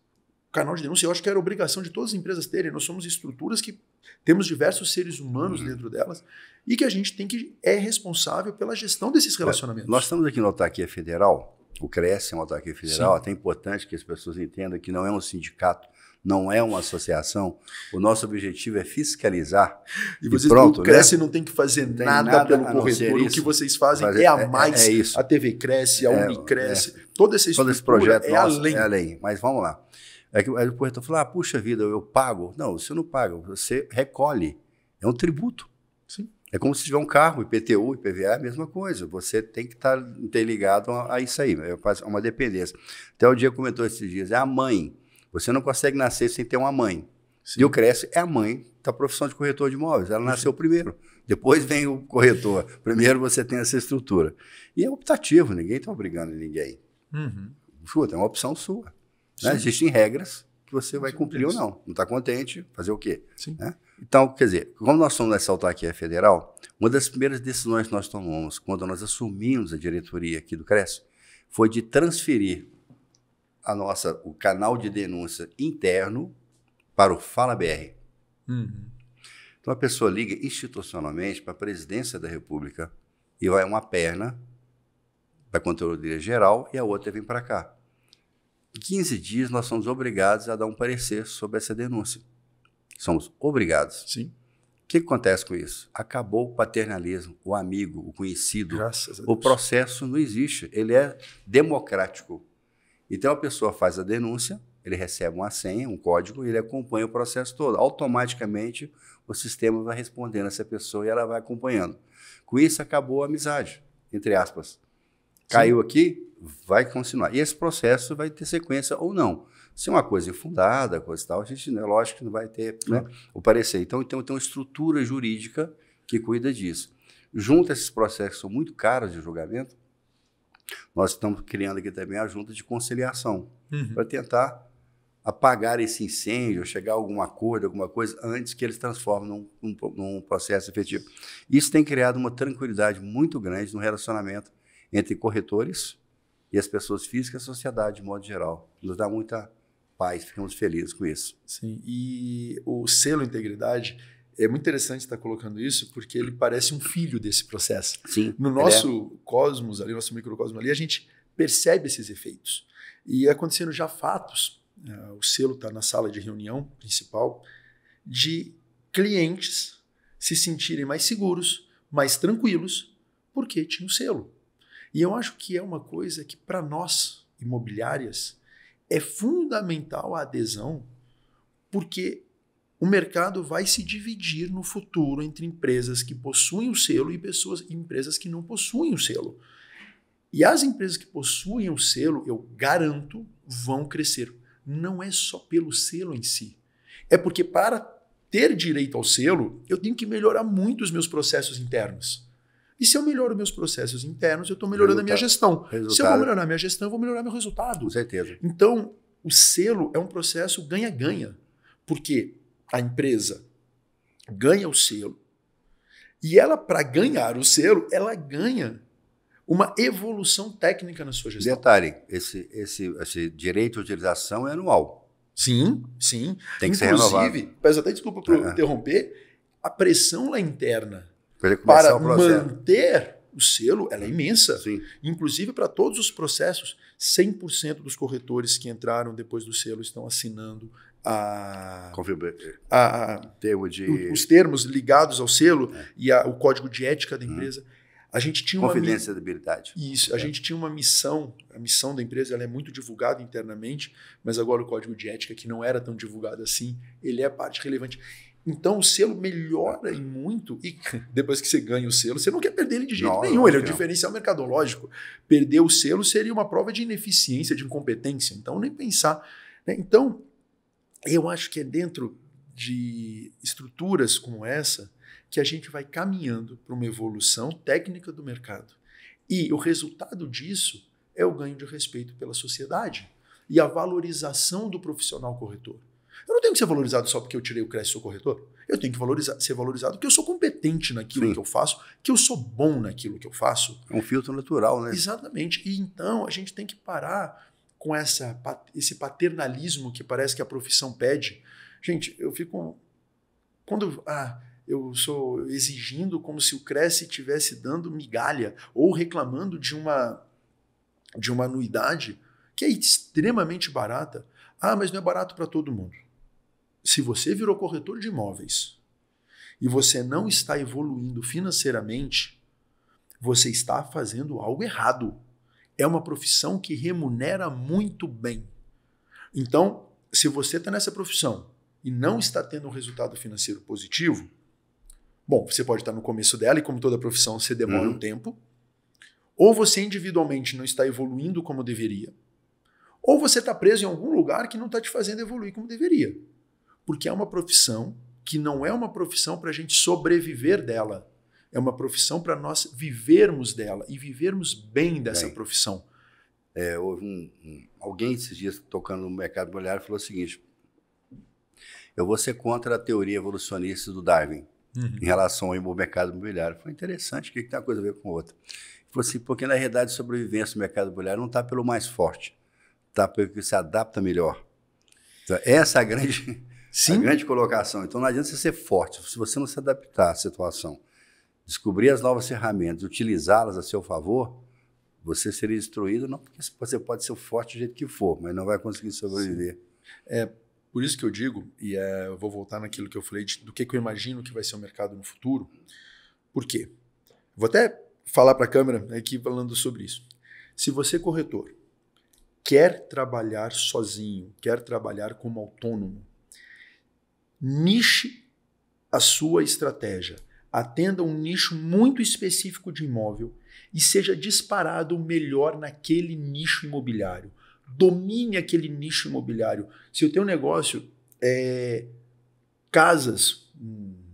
O canal de denúncia, eu acho que era obrigação de todas as empresas terem. Nós somos estruturas que temos diversos seres humanos dentro delas e que a gente é responsável pela gestão desses relacionamentos. Nós estamos aqui no Autarquia Federal, o CRES é uma autarquia federal, até importante que as pessoas entendam que não é um sindicato, não é uma associação. O nosso objetivo é fiscalizar. E vocês pronto, o Cresce, né? Não tem que fazer nada pelo corretor. O que vocês fazem é a mais. Isso. A TV Cresce, a Unicresce, toda essa estrutura. Todo esse projeto é nosso além. É além. Mas vamos lá. Aí o corretor falou, puxa vida, eu pago. Não, você não paga, você recolhe. É um tributo. Sim. É como se tiver um carro, IPTU, IPVA, é a mesma coisa. Você tem que estar interligado a isso aí. É uma dependência. Até o dia comentou esses dias, é a mãe. Você não consegue nascer sem ter uma mãe. Sim. E o Cresce é a mãe da profissão de corretor de imóveis. Ela nasceu primeiro. Depois vem o corretor. Primeiro você tem essa estrutura. E é optativo, ninguém está obrigando ninguém. Escuta, é uma opção sua. Né? Existem regras que você vai cumprir ou não. Não está contente, fazer o quê? Né? Então, quer dizer, como nós somos nessa autarquia federal, uma das primeiras decisões que nós tomamos quando nós assumimos a diretoria aqui do Cresce foi de transferir o canal de denúncia interno para o Fala BR. Então a pessoa liga institucionalmente para a presidência da República e vai uma perna para a Controladoria Geral e a outra vem para cá. Em 15 dias nós somos obrigados a dar um parecer sobre essa denúncia. Somos obrigados. Sim. O que acontece com isso? Acabou o paternalismo, o amigo, o conhecido. Graças a Deus. O processo não existe, ele é democrático. Então a pessoa faz a denúncia, ele recebe uma senha, um código, e ele acompanha o processo todo. Automaticamente o sistema vai respondendo a essa pessoa e ela vai acompanhando. Com isso acabou a amizade, entre aspas. Caiu aqui, vai continuar. E esse processo vai ter sequência ou não. Se é uma coisa infundada, coisa e tal, a gente, né, lógico que não vai ter, né, o parecer. Então tem uma estrutura jurídica que cuida disso. Junto a esses processos que são muito caros de julgamento, nós estamos criando aqui também a junta de conciliação, para tentar apagar esse incêndio, chegar a algum acordo, alguma coisa, antes que eles transformem num processo efetivo. Isso tem criado uma tranquilidade muito grande no relacionamento entre corretores e as pessoas físicas e a sociedade, de modo geral. Nos dá muita paz, ficamos felizes com isso. Sim, e o selo Integridade, é muito interessante estar colocando isso, porque ele parece um filho desse processo. Sim. No nosso cosmos, ali, nosso microcosmos ali, a gente percebe esses efeitos. E acontecendo já fatos, o selo está na sala de reunião principal, de clientes se sentirem mais seguros, mais tranquilos, porque tinha o selo. E eu acho que é uma coisa que, para nós, imobiliárias, é fundamental a adesão, porque o mercado vai se dividir no futuro entre empresas que possuem o selo e empresas que não possuem o selo. E as empresas que possuem o selo, eu garanto, vão crescer. Não é só pelo selo em si. É porque para ter direito ao selo, eu tenho que melhorar muito os meus processos internos. E se eu melhoro meus processos internos, eu estou melhorando a minha gestão. Se eu vou melhorar a minha gestão, eu vou melhorar meu resultado. Com certeza. Então, o selo é um processo ganha-ganha. Porque a empresa ganha o selo e ela, para ganhar o selo, ela ganha uma evolução técnica na sua gestão. Detalhe, esse direito de utilização é anual. Sim, sim. Tem que ser renovado. Inclusive, peço até desculpa por interromper, a pressão lá interna para manter o selo, ela é imensa. Sim. Inclusive para todos os processos, 100% dos corretores que entraram depois do selo estão assinando os termos ligados ao selo e o código de ética da empresa. A gente tinha confidencialidade. Isso, a gente tinha uma missão, a missão da empresa ela é muito divulgada internamente, mas agora o código de ética, que não era tão divulgado assim, ele é parte relevante. Então o selo melhora em muito e depois que você ganha o selo, você não quer perder ele de jeito nenhum, ele é um diferencial mercadológico. Perder o selo seria uma prova de ineficiência, de incompetência, então nem pensar. Né? Então, eu acho que é dentro de estruturas como essa que a gente vai caminhando para uma evolução técnica do mercado. E o resultado disso é o ganho de respeito pela sociedade e a valorização do profissional corretor. Eu não tenho que ser valorizado só porque eu tirei o CREA e sou corretor. Eu tenho que ser valorizado porque eu sou competente naquilo que eu faço, que eu sou bom naquilo que eu faço. É um filtro natural, né? Exatamente. E então a gente tem que parar com esse paternalismo que parece que a profissão pede. Gente, eu fico... Quando eu sou exigindo como se o Cresce estivesse dando migalha ou reclamando de uma anuidade que é extremamente barata. Mas não é barato para todo mundo. Se você virou corretor de imóveis e você não está evoluindo financeiramente, você está fazendo algo errado. É uma profissão que remunera muito bem. Então, se você está nessa profissão e não está tendo um resultado financeiro positivo, bom, você pode estar no começo dela e como toda profissão você demora um tempo, ou você individualmente não está evoluindo como deveria, ou você está preso em algum lugar que não está te fazendo evoluir como deveria. Porque é uma profissão que não é uma profissão para a gente sobreviver dela. É uma profissão para nós vivermos dela e vivermos bem dessa profissão. Houve alguém esses dias tocando no mercado imobiliário falou o seguinte: eu vou ser contra a teoria evolucionista do Darwin em relação ao mercado imobiliário. Foi interessante, o que tem uma coisa a ver com outra. Ele falou assim, porque na realidade a sobrevivência do mercado imobiliário não está pelo mais forte, está pelo que se adapta melhor. Então, essa é a grande colocação. Então não adianta você ser forte, se você não se adaptar à situação, descobrir as novas ferramentas, utilizá-las a seu favor, você seria destruído, não porque você pode ser forte do jeito que for, mas não vai conseguir sobreviver. Por isso que eu digo, e eu vou voltar naquilo que eu falei, do que eu imagino que vai ser o mercado no futuro. Por quê? Vou até falar para a câmera aqui falando sobre isso. Se você, corretor, quer trabalhar sozinho, quer trabalhar como autônomo, niche a sua estratégia, atenda um nicho muito específico de imóvel e seja disparado o melhor naquele nicho imobiliário. Domine aquele nicho imobiliário. Se o teu negócio é casas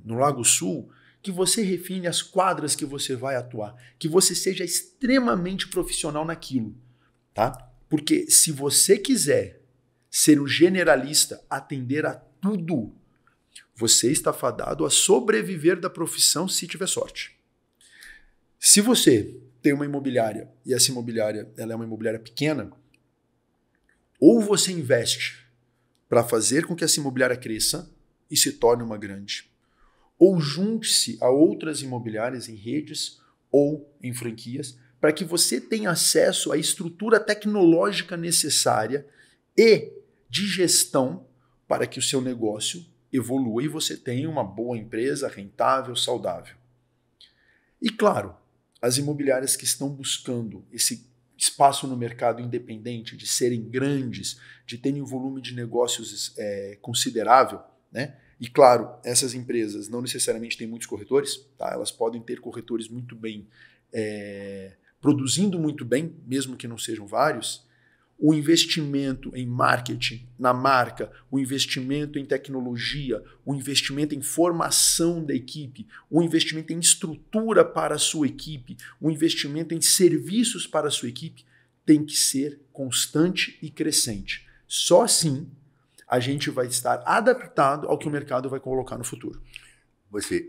no Lago Sul, que você refine as quadras que você vai atuar, que você seja extremamente profissional naquilo, tá? Porque se você quiser ser um generalista, atender a tudo, você está fadado a sobreviver da profissão se tiver sorte. Se você tem uma imobiliária e essa imobiliária ela é uma imobiliária pequena, ou você investe para fazer com que essa imobiliária cresça e se torne uma grande, ou junte-se a outras imobiliárias em redes ou em franquias para que você tenha acesso à estrutura tecnológica necessária e de gestão para que o seu negócio evolua e você tenha uma boa empresa, rentável, saudável. E claro, as imobiliárias que estão buscando esse espaço no mercado independente, de serem grandes, de terem um volume de negócios considerável, né? E claro, essas empresas não necessariamente têm muitos corretores, tá? Elas podem ter corretores muito bem produzindo muito bem, mesmo que não sejam vários, o investimento em marketing, na marca, o investimento em tecnologia, o investimento em formação da equipe, o investimento em estrutura para a sua equipe, o investimento em serviços para a sua equipe tem que ser constante e crescente. Só assim a gente vai estar adaptado ao que o mercado vai colocar no futuro.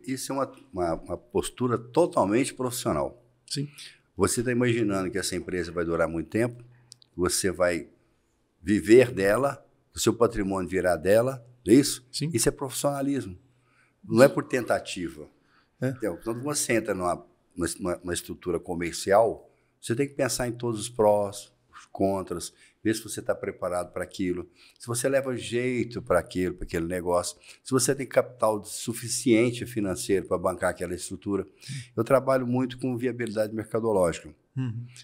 Isso é uma postura totalmente profissional. Sim. Você está imaginando que essa empresa vai durar muito tempo, você vai viver dela, o seu patrimônio virá dela, é isso? Sim. Isso é profissionalismo. Não é por tentativa. Então, quando você entra numa estrutura comercial, você tem que pensar em todos os prós, os contras, ver se você está preparado para aquilo, se você leva jeito para aquele negócio, se você tem capital suficiente financeiro para bancar aquela estrutura. Eu trabalho muito com viabilidade mercadológica.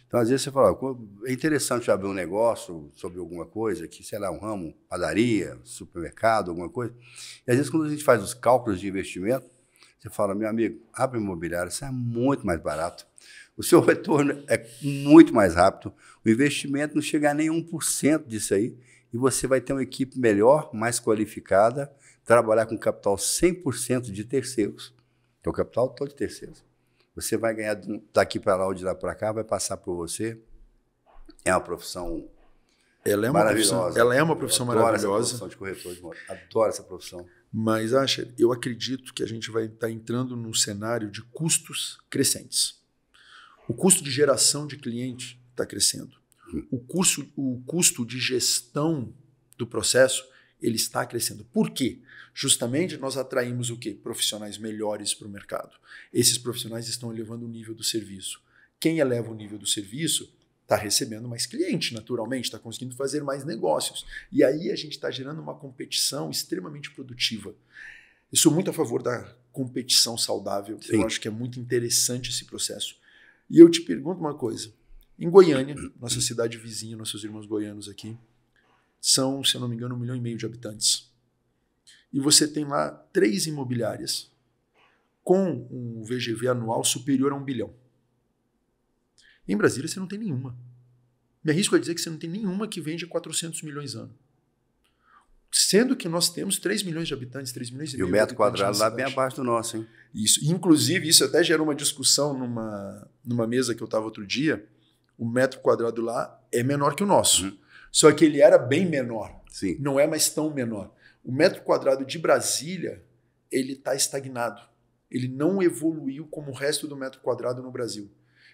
Então, às vezes você fala, é interessante abrir um negócio sobre alguma coisa, que, sei lá, um ramo, padaria, supermercado, alguma coisa. E às vezes quando a gente faz os cálculos de investimento, você fala, meu amigo, abre imobiliário, isso é muito mais barato. O seu retorno é muito mais rápido, o investimento não chega a nem 1% disso aí, e você vai ter uma equipe melhor, mais qualificada, trabalhar com capital 100% de terceiros, que é o capital todo de terceiros. Você vai ganhar daqui para lá ou de lá para cá, vai passar por você. É uma profissão maravilhosa. Ela é uma profissão maravilhosa. Adoro essa profissão de corretor de imóveis. Adoro essa profissão. Mas, Asher, eu acredito que a gente vai estar entrando num cenário de custos crescentes. O custo de geração de cliente está crescendo. O custo de gestão do processo ele está crescendo. Por quê? Justamente nós atraímos o quê? Profissionais melhores para o mercado. Esses profissionais estão elevando o nível do serviço. Quem eleva o nível do serviço está recebendo mais cliente, naturalmente, está conseguindo fazer mais negócios. E aí a gente está gerando uma competição extremamente produtiva. Eu sou muito a favor da competição saudável. Sim. Eu acho que é muito interessante esse processo. E eu te pergunto uma coisa. Em Goiânia, nossa cidade vizinha, nossos irmãos goianos aqui, são, se eu não me engano, 1,5 milhão de habitantes. E você tem lá 3 imobiliárias com um VGV anual superior a 1 bilhão. Em Brasília você não tem nenhuma. Me arrisco a dizer que você não tem nenhuma que vende 400 milhões ano. Sendo que nós temos 3 milhões de habitantes, 3 milhões e meio. E o metro quadrado lá bem abaixo do nosso, hein? Isso. Inclusive, isso até gerou uma discussão numa mesa que eu estava outro dia. O metro quadrado lá é menor que o nosso. Só que ele era bem menor. Sim. Não é mais tão menor. O metro quadrado de Brasília, ele está estagnado. Ele não evoluiu como o resto do metro quadrado no Brasil.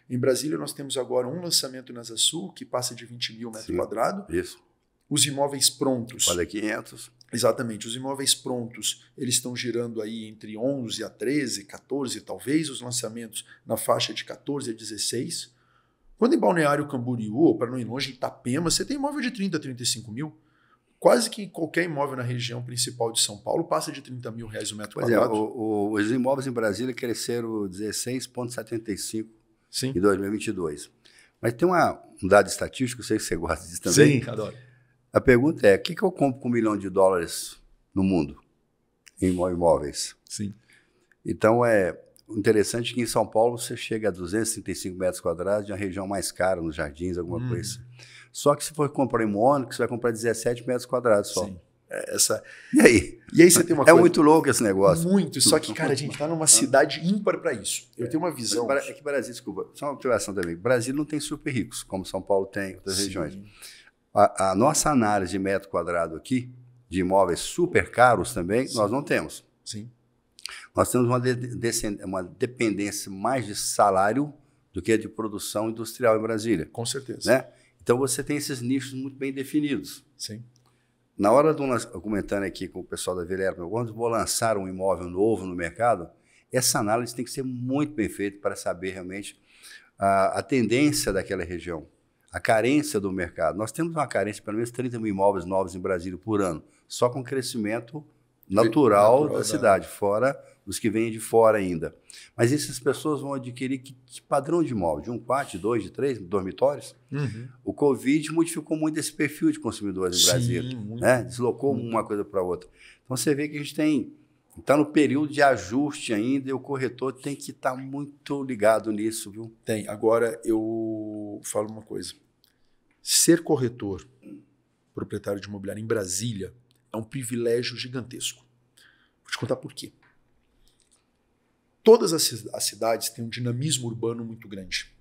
Em Brasília, nós temos agora um lançamento na Asa Sul, que passa de 20 mil metros quadrados. Isso. Os imóveis prontos. Olha, 500. Exatamente. Os imóveis prontos, eles estão girando aí entre 11 a 13, 14, talvez. Os lançamentos na faixa de 14 a 16. Quando em Balneário Camboriú, ou para não ir longe, em Itapema, você tem imóvel de 30 a 35 mil. Quase que qualquer imóvel na região principal de São Paulo passa de 30 mil reais o metro quadrado. Os imóveis em Brasília cresceram 16,75% em 2022. Mas tem um dado estatístico, eu sei que você gosta disso também. Sim, adoro. A pergunta é, o que eu compro com $1 milhão no mundo em imóveis? Sim. Então, interessante que em São Paulo você chega a 235 metros quadrados de uma região mais cara, nos Jardins, alguma coisa. Só que se for comprar em Mônaco, você vai comprar 17 metros quadrados só. Sim. E aí? E aí você tem uma coisa... muito louco esse negócio. Muito, só que, cara, a gente está numa cidade ímpar para isso. Eu tenho uma visão... É que Brasil, desculpa, só uma observação também. Brasil não tem super ricos, como São Paulo tem, outras regiões. A nossa análise de metro quadrado aqui, de imóveis super caros também, nós não temos. Sim. Nós temos uma dependência mais de salário do que de produção industrial em Brasília. Com certeza. Né? Então, você tem esses nichos muito bem definidos. Sim. Na hora eu comentando aqui com o pessoal da Vilera, quando vou lançar um imóvel novo no mercado, essa análise tem que ser muito bem feita para saber realmente a tendência daquela região, a carência do mercado. Nós temos uma carência de pelo menos 30 mil imóveis novos em Brasília por ano, só com crescimento natural da cidade, fora os que vêm de fora ainda. Mas essas pessoas vão adquirir que padrão de imóvel? De 1 quarto, de 2, de 3, dormitórios? O Covid modificou muito esse perfil de consumidores em Brasília. Né? Deslocou uma coisa para outra. Então você vê que a gente tem Está no período de ajuste ainda e o corretor tem que estar muito ligado nisso, viu? Tem. Agora, eu falo uma coisa. Ser corretor, proprietário de imobiliário em Brasília, é um privilégio gigantesco. Vou te contar por quê. Todas as cidades têm um dinamismo urbano muito grande.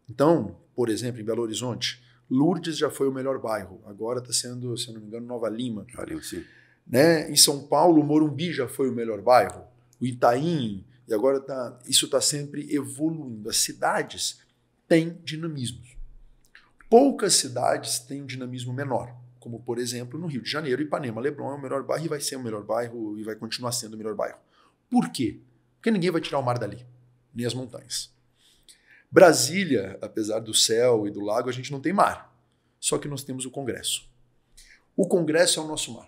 Então, por exemplo, em Belo Horizonte, Lourdes já foi o melhor bairro. Agora está sendo, se eu não me engano, Nova Lima. Nova Lima, sim. Né? Em São Paulo, Morumbi já foi o melhor bairro. O Itaim, e agora isso está sempre evoluindo. As cidades têm dinamismos. Poucas cidades têm um dinamismo menor, como, por exemplo, no Rio de Janeiro, Ipanema, Leblon é o melhor bairro e vai ser o melhor bairro e vai continuar sendo o melhor bairro. Por quê? Porque ninguém vai tirar o mar dali, nem as montanhas. Brasília, apesar do céu e do lago, a gente não tem mar. Só que nós temos o Congresso. O Congresso é o nosso mar.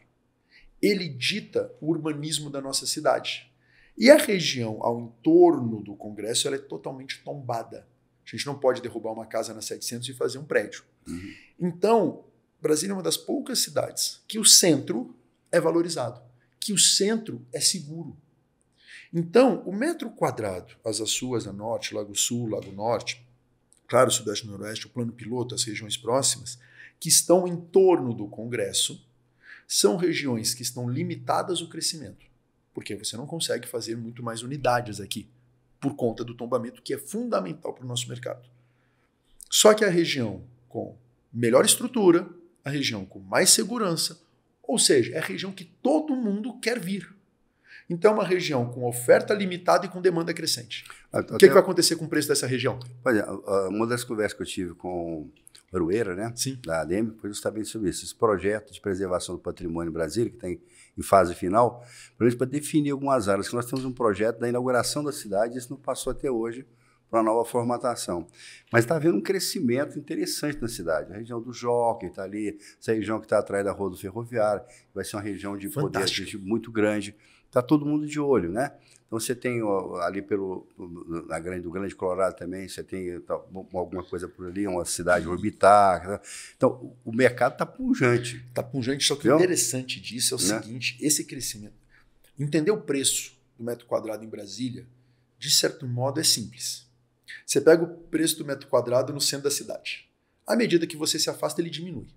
Ele dita o urbanismo da nossa cidade. E a região ao entorno do Congresso ela é totalmente tombada. A gente não pode derrubar uma casa na 700 e fazer um prédio. Uhum. Então, Brasília é uma das poucas cidades que o centro é valorizado, que o centro é seguro. Então, o metro quadrado, Asa Sul, Asa Norte, Lago Sul, Lago Norte, claro, Sudeste e Noroeste, o plano piloto, as regiões próximas, que estão em torno do Congresso, são regiões que estão limitadas ao crescimento, porque você não consegue fazer muito mais unidades aqui, por conta do tombamento, que é fundamental para o nosso mercado. Só que a região com melhor estrutura, a região com mais segurança, ou seja, é a região que todo mundo quer vir. Então, é uma região com oferta limitada e com demanda crescente. O que vai acontecer com o preço dessa região? Pois é, uma das conversas que eu tive com o Arueira, né, Sim. da ADM, foi justamente sobre isso. Esse projeto de preservação do patrimônio em Brasília, que está em fase final, para definir algumas áreas, que nós temos um projeto da inauguração da cidade, isso não passou até hoje para uma nova formatação. Mas está havendo um crescimento interessante na cidade. A região do Jockey está ali, essa região que está atrás da Rua do Ferroviário, vai ser uma região de poder muito grande. Está todo mundo de olho, né? Então você tem ali do Grande Colorado também, você tem alguma coisa por ali, uma cidade orbitar. Então o mercado está pujante. Está pujante, só que o interessante disso é o seguinte, esse crescimento. Entender o preço do metro quadrado em Brasília, de certo modo, é simples. Você pega o preço do metro quadrado no centro da cidade. À medida que você se afasta, ele diminui.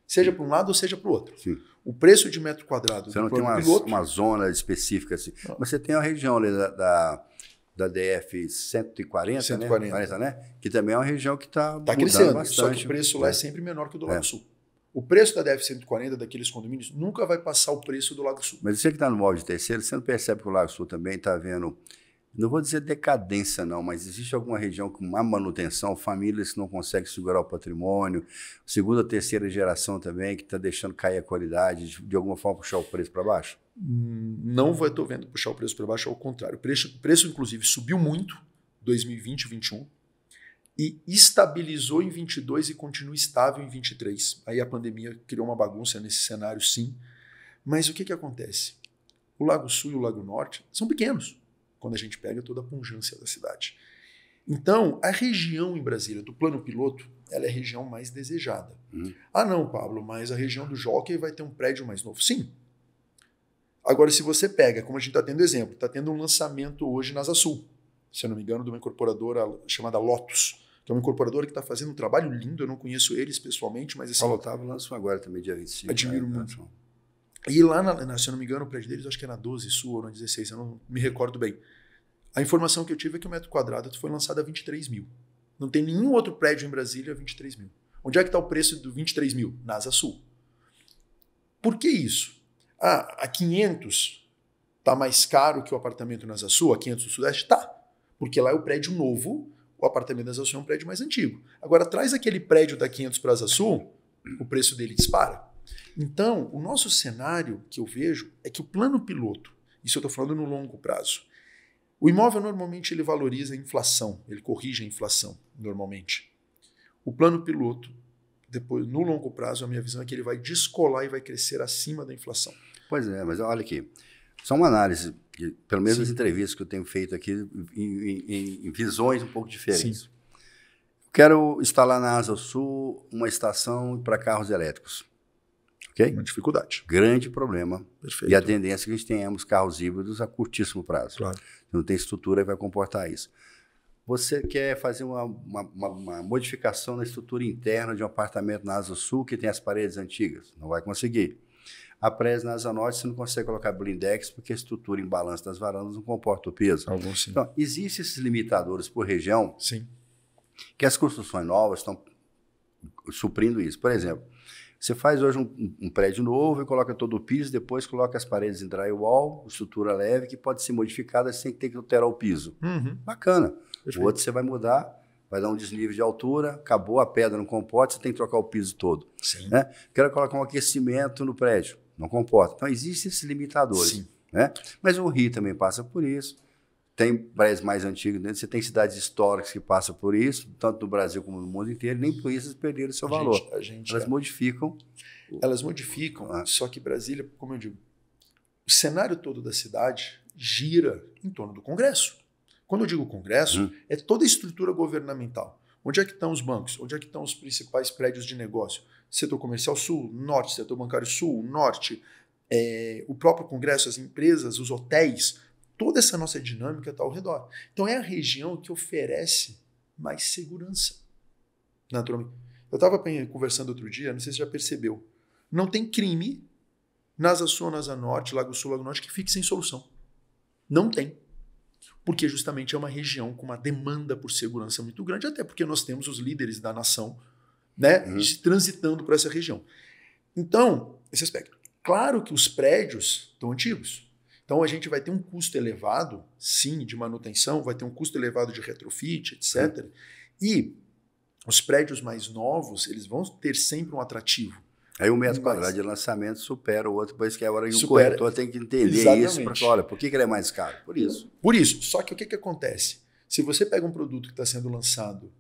Seja para um lado ou seja para o outro. Sim. O preço de metro quadrado você não tem uma zona específica assim. Não. Você tem a região ali da DF 140, né? Que também é uma região que está crescendo bastante. Só que o preço lá é sempre menor que o do Lago Sul. O preço da DF 140 daqueles condomínios nunca vai passar o preço do Lago Sul. Mas você que está no móvel de terceiro, você não percebe que o Lago Sul também está vendo, não vou dizer decadência não, mas existe alguma região com má manutenção, famílias que não conseguem segurar o patrimônio, segunda, terceira geração também, que está deixando cair a qualidade, de alguma forma puxar o preço para baixo? Não estou vendo puxar o preço para baixo, ao contrário. O preço, inclusive, subiu muito em 2020 e 2021 e estabilizou em 22 e continua estável em 23. Aí a pandemia criou uma bagunça nesse cenário, sim. Mas o que acontece? O Lago Sul e o Lago Norte são pequenos, quando a gente pega toda a pungência da cidade. Então, a região em Brasília, do plano piloto, ela é a região mais desejada. Ah, não, Pablo, mas a região do Jockey vai ter um prédio mais novo. Sim. Agora, se você pega, como a gente está tendo exemplo, está tendo um lançamento hoje na Asa Sul, se eu não me engano, de uma incorporadora chamada Lotus, que é uma incorporadora que está fazendo um trabalho lindo, eu não conheço eles pessoalmente, mas... Paulo Otávio lançou agora também, dia 25. Admiro muito. E lá, se eu não me engano, o prédio deles, acho que é na 12 Sul ou na 16, eu não me recordo bem. A informação que eu tive é que o metro quadrado foi lançado a 23 mil. Não tem nenhum outro prédio em Brasília a 23 mil. Onde é que está o preço do 23 mil? Na Asa Sul. Por que isso? A 500 está mais caro que o apartamento na Asa Sul, a 500 do Sudeste? Tá. Porque lá é o prédio novo, o apartamento da Asa Sul é um prédio mais antigo. Agora, traz aquele prédio da 500 para a Asa Sul, o preço dele dispara. Então, o nosso cenário que eu vejo é que o plano piloto, isso eu estou falando no longo prazo, o imóvel normalmente ele valoriza a inflação, ele corrige a inflação normalmente. O plano piloto, depois no longo prazo, a minha visão é que ele vai descolar e vai crescer acima da inflação. Pois é, mas olha aqui, só uma análise, pelo menos as entrevistas que eu tenho feito aqui, em visões um pouco diferentes. Sim. Quero instalar na Asa Sul uma estação para carros elétricos. Okay? Uma dificuldade. Grande problema. Perfeito. E a tendência é que a gente tenhamos carros híbridos a curtíssimo prazo. Claro. Não tem estrutura e vai comportar isso. Você quer fazer uma modificação na estrutura interna de um apartamento na Asa Sul que tem as paredes antigas? Não vai conseguir. A Prez na Asa Norte você não consegue colocar blindex porque a estrutura em balanço das varandas não comporta o peso. Alguns sim. Então, existem esses limitadores por região Sim. que as construções novas estão suprindo isso. Por exemplo, você faz hoje um prédio novo e coloca todo o piso, depois coloca as paredes em drywall, estrutura leve, que pode ser modificada sem ter que alterar o piso. Bacana. Perfeito. O outro você vai mudar, vai dar um desnível de altura, acabou a pedra no comporta, você tem que trocar o piso todo. Sim. Né? Quero colocar um aquecimento no prédio, não comporta. Então, existem esses limitadores. Sim. Né? Mas o Rio também passa por isso. Tem prédios mais antigos dentro, você tem cidades históricas que passam por isso, tanto no Brasil como no mundo inteiro, nem por isso eles perderam o seu valor. Elas modificam. Elas modificam, só que Brasília, como eu digo, o cenário todo da cidade gira em torno do Congresso. Quando eu digo Congresso, é toda a estrutura governamental. Onde é que estão os bancos? Onde é que estão os principais prédios de negócio? Setor comercial sul, norte, setor bancário sul, norte, o próprio Congresso, as empresas, os hotéis. Toda essa nossa dinâmica está ao redor. Então, é a região que oferece mais segurança. Naturalmente. Eu estava conversando outro dia, não sei se você já percebeu, não tem crime na Asa Sul, na Asa Norte, Lago Sul, Lago Norte, que fique sem solução. Não tem. Porque justamente é uma região com uma demanda por segurança muito grande, até porque nós temos os líderes da nação, né, transitando por essa região. Então, esse aspecto. Claro que os prédios estão antigos. Então, a gente vai ter um custo elevado, sim, de manutenção, vai ter um custo elevado de retrofit, etc. E os prédios mais novos, eles vão ter sempre um atrativo. Aí o metro quadrado de lançamento supera o outro, pois que é a hora que o corretor tem que entender isso para falar, olha, por que ele é mais caro? Por isso. Por isso. Só que o que acontece? Se você pega um produto que está sendo lançado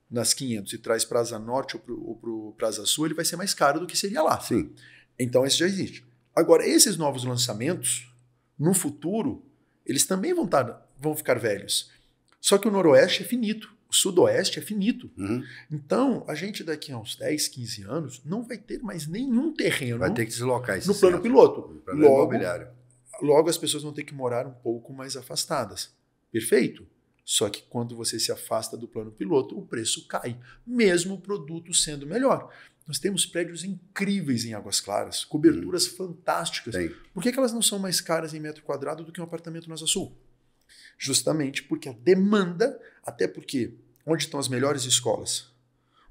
nas 500 e traz para a Asa Norte ou para a Asa Sul, ele vai ser mais caro do que seria lá. Sim. Então, esse já existe. Agora, esses novos lançamentos, no futuro, eles também vão ficar velhos. Só que o Noroeste é finito, o Sudoeste é finito. Então, a gente daqui a uns 10, 15 anos não vai ter mais nenhum terreno. Vai ter que deslocar esse no plano piloto. No plano imobiliário. Logo, as pessoas vão ter que morar um pouco mais afastadas. Perfeito? Só que quando você se afasta do plano piloto, o preço cai, mesmo o produto sendo melhor. Nós temos prédios incríveis em Águas Claras, coberturas fantásticas. Sim. Por que elas não são mais caras em metro quadrado do que um apartamento na Asa Sul? Justamente porque a demanda, até porque onde estão as melhores escolas?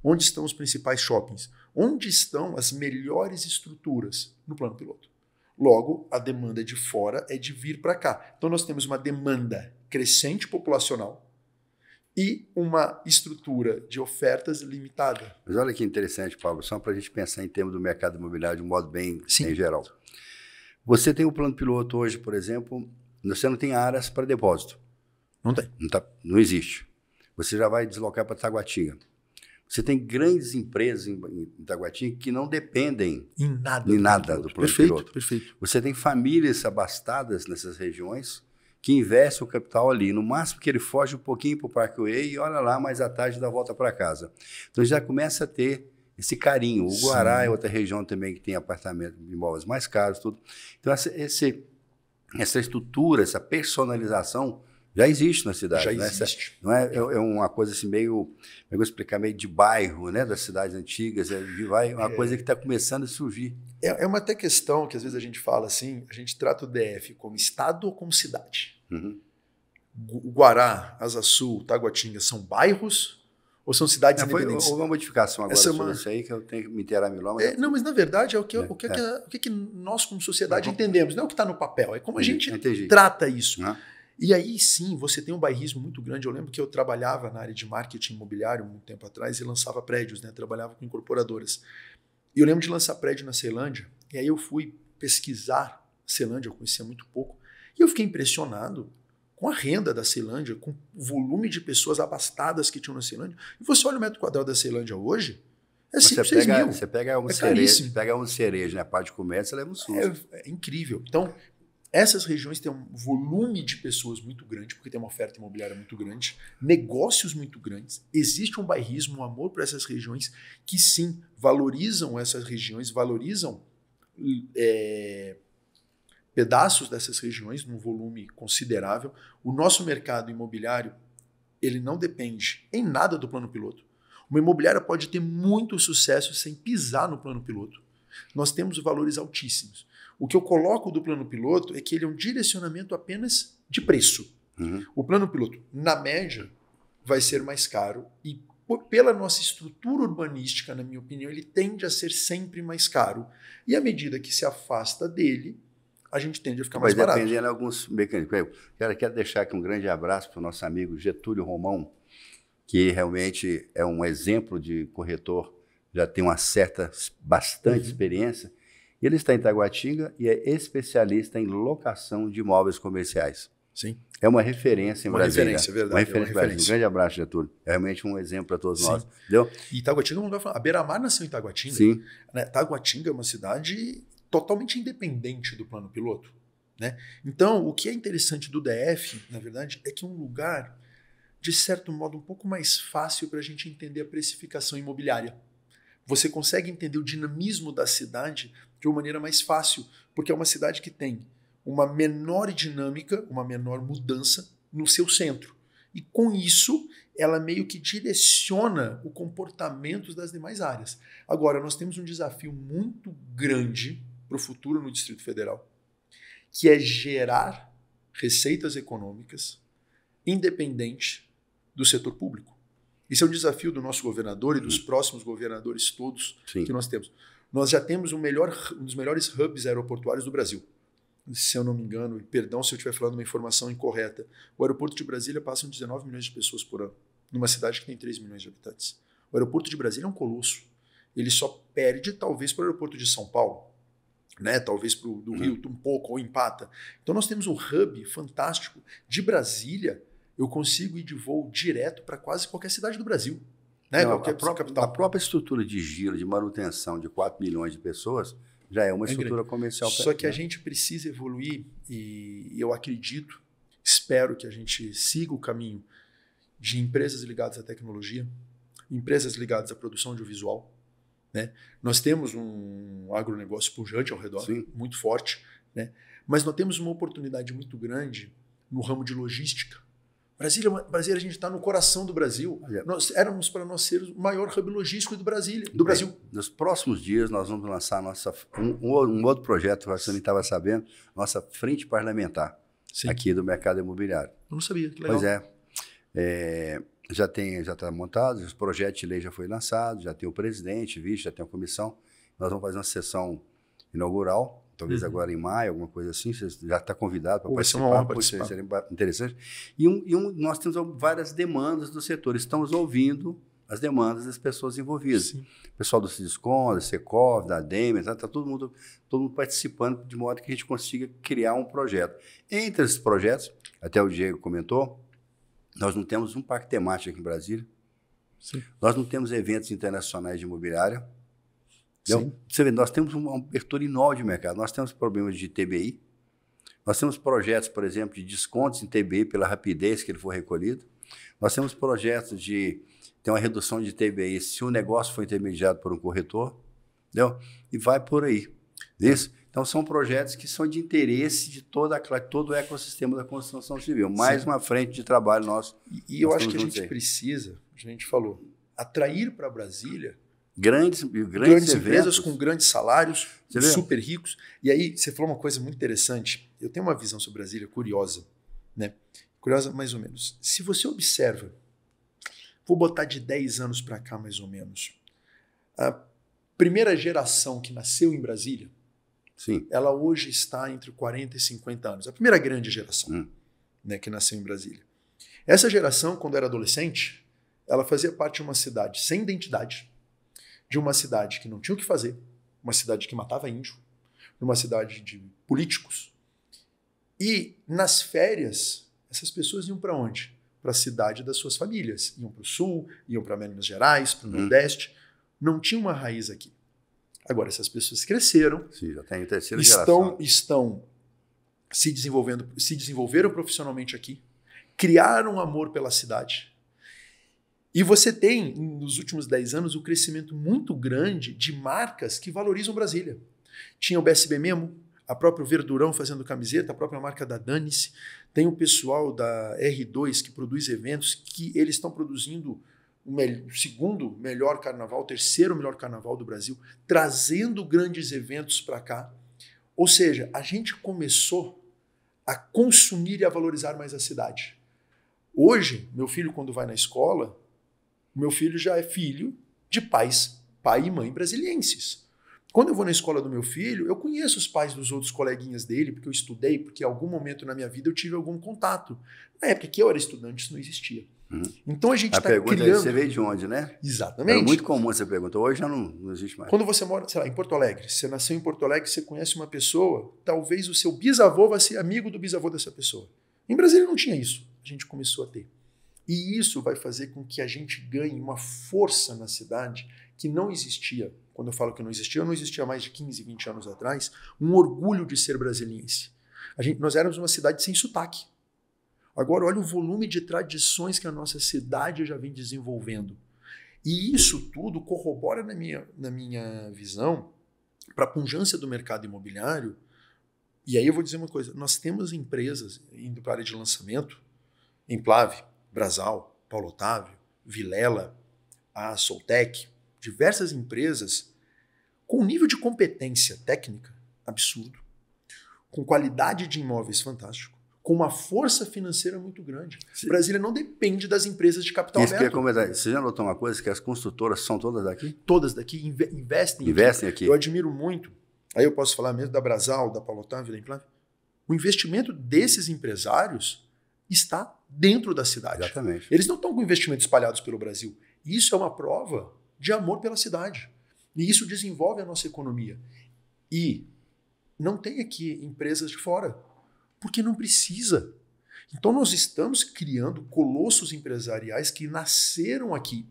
Onde estão os principais shoppings? Onde estão as melhores estruturas? No plano piloto. Logo, a demanda de fora é de vir para cá. Então, nós temos uma demanda crescente populacional e uma estrutura de ofertas limitada. Mas olha que interessante, Pablo, só para a gente pensar em termos do mercado imobiliário de um modo bem em geral. Você tem um plano piloto hoje, por exemplo, você não tem áreas para depósito. Não tem. Não existe. Você já vai deslocar para Taguatinga. Você tem grandes empresas em Taguatinga que não dependem em nada do plano piloto. Perfeito. Você tem famílias abastadas nessas regiões que investem o capital ali. No máximo que ele foge um pouquinho para o Parkway e olha lá, mais à tarde dá a volta para casa. Então já começa a ter esse carinho. O Guará é outra região também que tem apartamentos, imóveis mais caros, tudo. Então essa estrutura, essa personalização já existe na cidade. Já existe. Não é uma coisa assim meio, eu vou explicar, meio de bairro, né, das cidades antigas. Uma coisa que está começando a surgir. É uma até questão que às vezes a gente fala assim, a gente trata o DF como estado ou como cidade. O Guará, Asa Sul, Taguatinga são bairros ou são cidades independentes? Houve uma modificação agora sobre isso aí, que eu tenho que me inteirar melhor. Não, mas na verdade é o que nós como sociedade entendemos, não é o que está no papel, é como a gente trata isso. E aí sim, você tem um bairrismo muito grande. Eu lembro que eu trabalhava na área de marketing imobiliário um tempo atrás e lançava prédios, né? Trabalhava com incorporadoras. E eu lembro de lançar prédio na Ceilândia, e aí eu fui pesquisar Ceilândia, eu conhecia muito pouco, e eu fiquei impressionado com a renda da Ceilândia, com o volume de pessoas abastadas que tinham na Ceilândia. E você olha o metro quadrado da Ceilândia hoje, é 5, 6 mil. Você pega um cereja, né? A parte de comércio, você leva um susto. É incrível. Então, essas regiões têm um volume de pessoas muito grande, porque tem uma oferta imobiliária muito grande, negócios muito grandes, existe um bairrismo, um amor por essas regiões que sim, valorizam essas regiões, valorizam pedaços dessas regiões, num volume considerável. O nosso mercado imobiliário, ele não depende em nada do plano piloto. Uma imobiliária pode ter muito sucesso sem pisar no plano piloto. Nós temos valores altíssimos. O que eu coloco do plano piloto é que ele é um direcionamento apenas de preço. O plano piloto, na média, vai ser mais caro e pela nossa estrutura urbanística, na minha opinião, ele tende a ser sempre mais caro. E à medida que se afasta dele, a gente tende a ficar mais barato. Vai dependendo de alguns mecanismos. Quero deixar aqui um grande abraço para o nosso amigo Getúlio Romão, que realmente é um exemplo de corretor, já tem bastante experiência. Ele está em Taguatinga e é especialista em locação de imóveis comerciais. Sim. É uma referência em Brasília. Referência, verdade. Uma referência. Um grande abraço, Getúlio. É realmente um exemplo para todos nós. Entendeu? E Taguatinga, não dá pra falar. A Beira-Mar nasceu em Taguatinga. Sim. Né? Taguatinga é uma cidade totalmente independente do plano piloto. Né? Então, o que é interessante do DF, na verdade, é que é um lugar, de certo modo, um pouco mais fácil para a gente entender a precificação imobiliária. Você consegue entender o dinamismo da cidade de uma maneira mais fácil, porque é uma cidade que tem uma menor dinâmica, uma menor mudança no seu centro. E com isso, ela meio que direciona o comportamento das demais áreas. Agora, nós temos um desafio muito grande para o futuro no Distrito Federal, que é gerar receitas econômicas independente do setor público. Isso é um desafio do nosso governador e dos próximos governadores todos que nós temos. Nós já temos um dos melhores hubs aeroportuários do Brasil. Se eu não me engano, e perdão se eu estiver falando uma informação incorreta, o aeroporto de Brasília passa 19 milhões de pessoas por ano, numa cidade que tem 3 milhões de habitantes. O aeroporto de Brasília é um colosso. Ele só perde, talvez, para o aeroporto de São Paulo, né? Talvez para o do Rio, um pouco, ou empata. Então nós temos um hub fantástico. De Brasília, eu consigo ir de voo direto para quase qualquer cidade do Brasil. Né? Não, qualquer capital. A própria estrutura de giro, de manutenção de 4 milhões de pessoas já é uma estrutura comercial. Só que a gente precisa evoluir e eu acredito, espero que a gente siga o caminho de empresas ligadas à tecnologia, empresas ligadas à produção audiovisual. Né? Nós temos um agronegócio pujante ao redor, muito forte, né? Mas nós temos uma oportunidade muito grande no ramo de logística. Brasília, a gente está no coração do Brasil. Nós éramos para nós ser o maior hub logístico do Brasil. Nos próximos dias nós vamos lançar um outro projeto, você não estava sabendo, nossa frente parlamentar aqui do mercado imobiliário. Eu não sabia, que legal. Pois já está montado, os projetos de lei já foi lançado, já tem o presidente, vice, já tem a comissão. Nós vamos fazer uma sessão inaugural, talvez agora em maio, alguma coisa assim. Você já está convidado para participar. Seria interessante. Nós temos várias demandas do setor. Estamos ouvindo as demandas das pessoas envolvidas. O pessoal do Ciscom, da Secov, da Demer, está todo mundo participando de modo que a gente consiga criar um projeto. Entre esses projetos, até o Diego comentou, nós não temos um parque temático aqui em Brasília. Nós não temos eventos internacionais de imobiliária. Você vê, nós temos uma abertura enorme de mercado. Nós temos problemas de TBI. Nós temos projetos, por exemplo, de descontos em TBI pela rapidez que ele for recolhido. Nós temos projetos de ter uma redução de TBI se o negócio for intermediado por um corretor. Entendeu? E vai por aí. Isso? Então, são projetos que são de interesse de todo o ecossistema da construção civil. Mais uma frente de trabalho nosso. E eu acho que a gente precisa, a gente falou, atrair para Brasília grandes empresas com grandes salários, super ricos. E aí, você falou uma coisa muito interessante. Eu tenho uma visão sobre Brasília curiosa, né? Curiosa mais ou menos. Se você observa, vou botar de 10 anos para cá mais ou menos, a primeira geração que nasceu em Brasília, ela hoje está entre 40 e 50 anos. A primeira grande geração né, que nasceu em Brasília. Essa geração, quando era adolescente, ela fazia parte de uma cidade sem identidade, de uma cidade que não tinha o que fazer, uma cidade que matava índio, numa cidade de políticos. E nas férias, essas pessoas iam para onde? Para a cidade das suas famílias. Iam para o sul, iam para Minas Gerais, para o Nordeste. Não tinha uma raiz aqui. Agora, essas pessoas cresceram, já tem a terceira geração. Estão se desenvolveram profissionalmente aqui, criaram amor pela cidade. E você tem, nos últimos 10 anos, um crescimento muito grande de marcas que valorizam Brasília. Tinha o BSB Memo, a própria Verdurão fazendo camiseta, a própria marca da Danice. Tem o pessoal da R2 que produz eventos, que eles estão produzindo o segundo melhor carnaval, o terceiro melhor carnaval do Brasil, trazendo grandes eventos para cá. Ou seja, a gente começou a consumir e a valorizar mais a cidade. Hoje, meu filho, quando vai na escola, meu filho já é filho de pai e mãe brasilienses. Quando eu vou na escola do meu filho, eu conheço os pais dos outros coleguinhas dele, porque eu estudei, porque em algum momento na minha vida eu tive algum contato. Na época que eu era estudante, isso não existia. Então a gente está criando... A pergunta é, você veio de onde, né? Exatamente. É muito comum essa pergunta. Hoje já não existe mais. Quando você mora, sei lá, em Porto Alegre, você nasceu em Porto Alegre, você conhece uma pessoa, talvez o seu bisavô vai ser amigo do bisavô dessa pessoa. Em Brasília não tinha isso. A gente começou a ter. E isso vai fazer com que a gente ganhe uma força na cidade que não existia. Quando eu falo que não existia há mais de 15, 20 anos atrás, um orgulho de ser brasiliense. Nós éramos uma cidade sem sotaque. Agora, olha o volume de tradições que a nossa cidade já vem desenvolvendo. E isso tudo corrobora, na minha visão, para a pujança do mercado imobiliário. E aí eu vou dizer uma coisa, nós temos empresas indo para a área de lançamento, Emplave, Brasal, Paulo Otávio, Vilela, a Soltec, diversas empresas com um nível de competência técnica absurdo, com qualidade de imóveis fantástico, com uma força financeira muito grande. Sim. Brasília não depende das empresas de capital aberto. Isso que comentar. Você já notou uma coisa, que as construtoras são todas daqui? Todas daqui, investem aqui. Eu admiro muito, aí eu posso falar mesmo da Brasal, da Paulo Otávio, da Emplave, o investimento desses empresários está dentro da cidade. Exatamente. Eles não estão com investimentos espalhados pelo Brasil. Isso é uma prova de amor pela cidade. E isso desenvolve a nossa economia. E não tem aqui empresas de fora, porque não precisa. Então nós estamos criando colossos empresariais que nasceram aqui,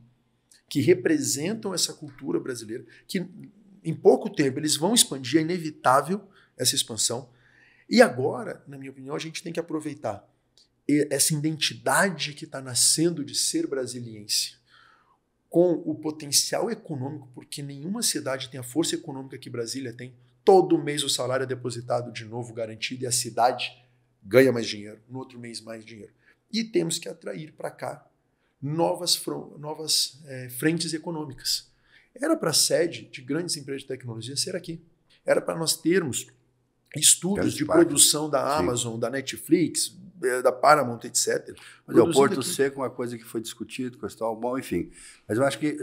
que representam essa cultura brasileira, que em pouco tempo eles vão expandir, é inevitável essa expansão. E agora, na minha opinião, a gente tem que aproveitar essa identidade que está nascendo de ser brasiliense, com o potencial econômico, porque nenhuma cidade tem a força econômica que Brasília tem. Todo mês o salário é depositado de novo, garantido, e a cidade ganha mais dinheiro, no outro mês mais dinheiro. E temos que atrair para cá novas frentes econômicas. Era para a sede de grandes empresas de tecnologia ser aqui. Era para nós termos estúdios de produção da Amazon, da Netflix, da Paramount, etc. Mas o Porto Seco é uma coisa que foi discutido, bom, enfim. Mas eu acho que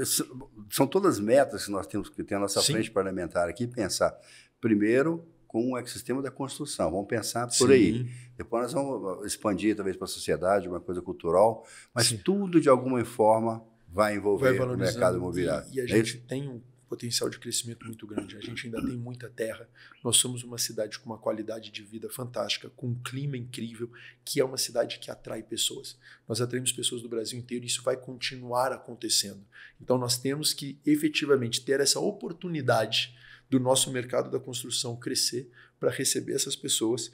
são todas metas que nós temos que ter na nossa frente parlamentar aqui, pensar primeiro com o ecossistema da construção, vamos pensar por aí. Depois nós vamos expandir talvez para a sociedade, uma coisa cultural, mas tudo de alguma forma vai envolver o mercado imobiliário. E a gente tem um potencial de crescimento muito grande. A gente ainda tem muita terra. Nós somos uma cidade com uma qualidade de vida fantástica, com um clima incrível, que é uma cidade que atrai pessoas. Nós atraímos pessoas do Brasil inteiro e isso vai continuar acontecendo. Então nós temos que efetivamente ter essa oportunidade do nosso mercado da construção crescer para receber essas pessoas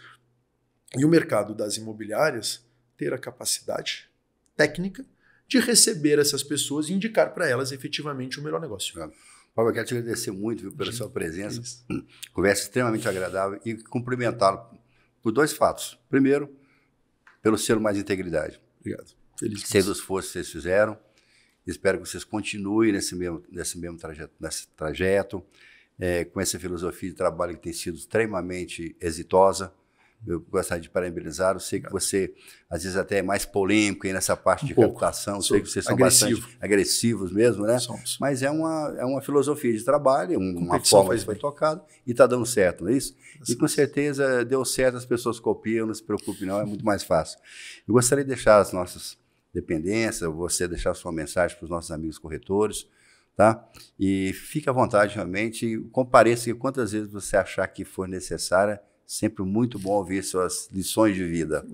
e o mercado das imobiliárias ter a capacidade técnica de receber essas pessoas e indicar para elas efetivamente o melhor negócio. Paulo, eu quero te agradecer muito, viu, pela sua presença. Conversa extremamente agradável e cumprimentá-lo por dois fatos. Primeiro, pelo selo Mais Integridade. Obrigado. Feliz. Sei do esforço que vocês fizeram. Espero que vocês continuem nesse mesmo trajeto, com essa filosofia de trabalho que tem sido extremamente exitosa. Eu gostaria de parabenizar. Eu sei que você, às vezes, até é mais polêmico aí nessa parte de captação. Sei que vocês são bastante agressivos mesmo, né? Somos. Mas é uma filosofia de trabalho, uma forma que foi tocada e está dando certo, não é isso? E com certeza deu certo, as pessoas copiam, não se preocupe não, é muito mais fácil. Eu gostaria de deixar as nossas dependências, você deixar a sua mensagem para os nossos amigos corretores, tá? E fique à vontade realmente, compareça quantas vezes você achar que for necessária. Sempre muito bom ouvir suas lições de vida.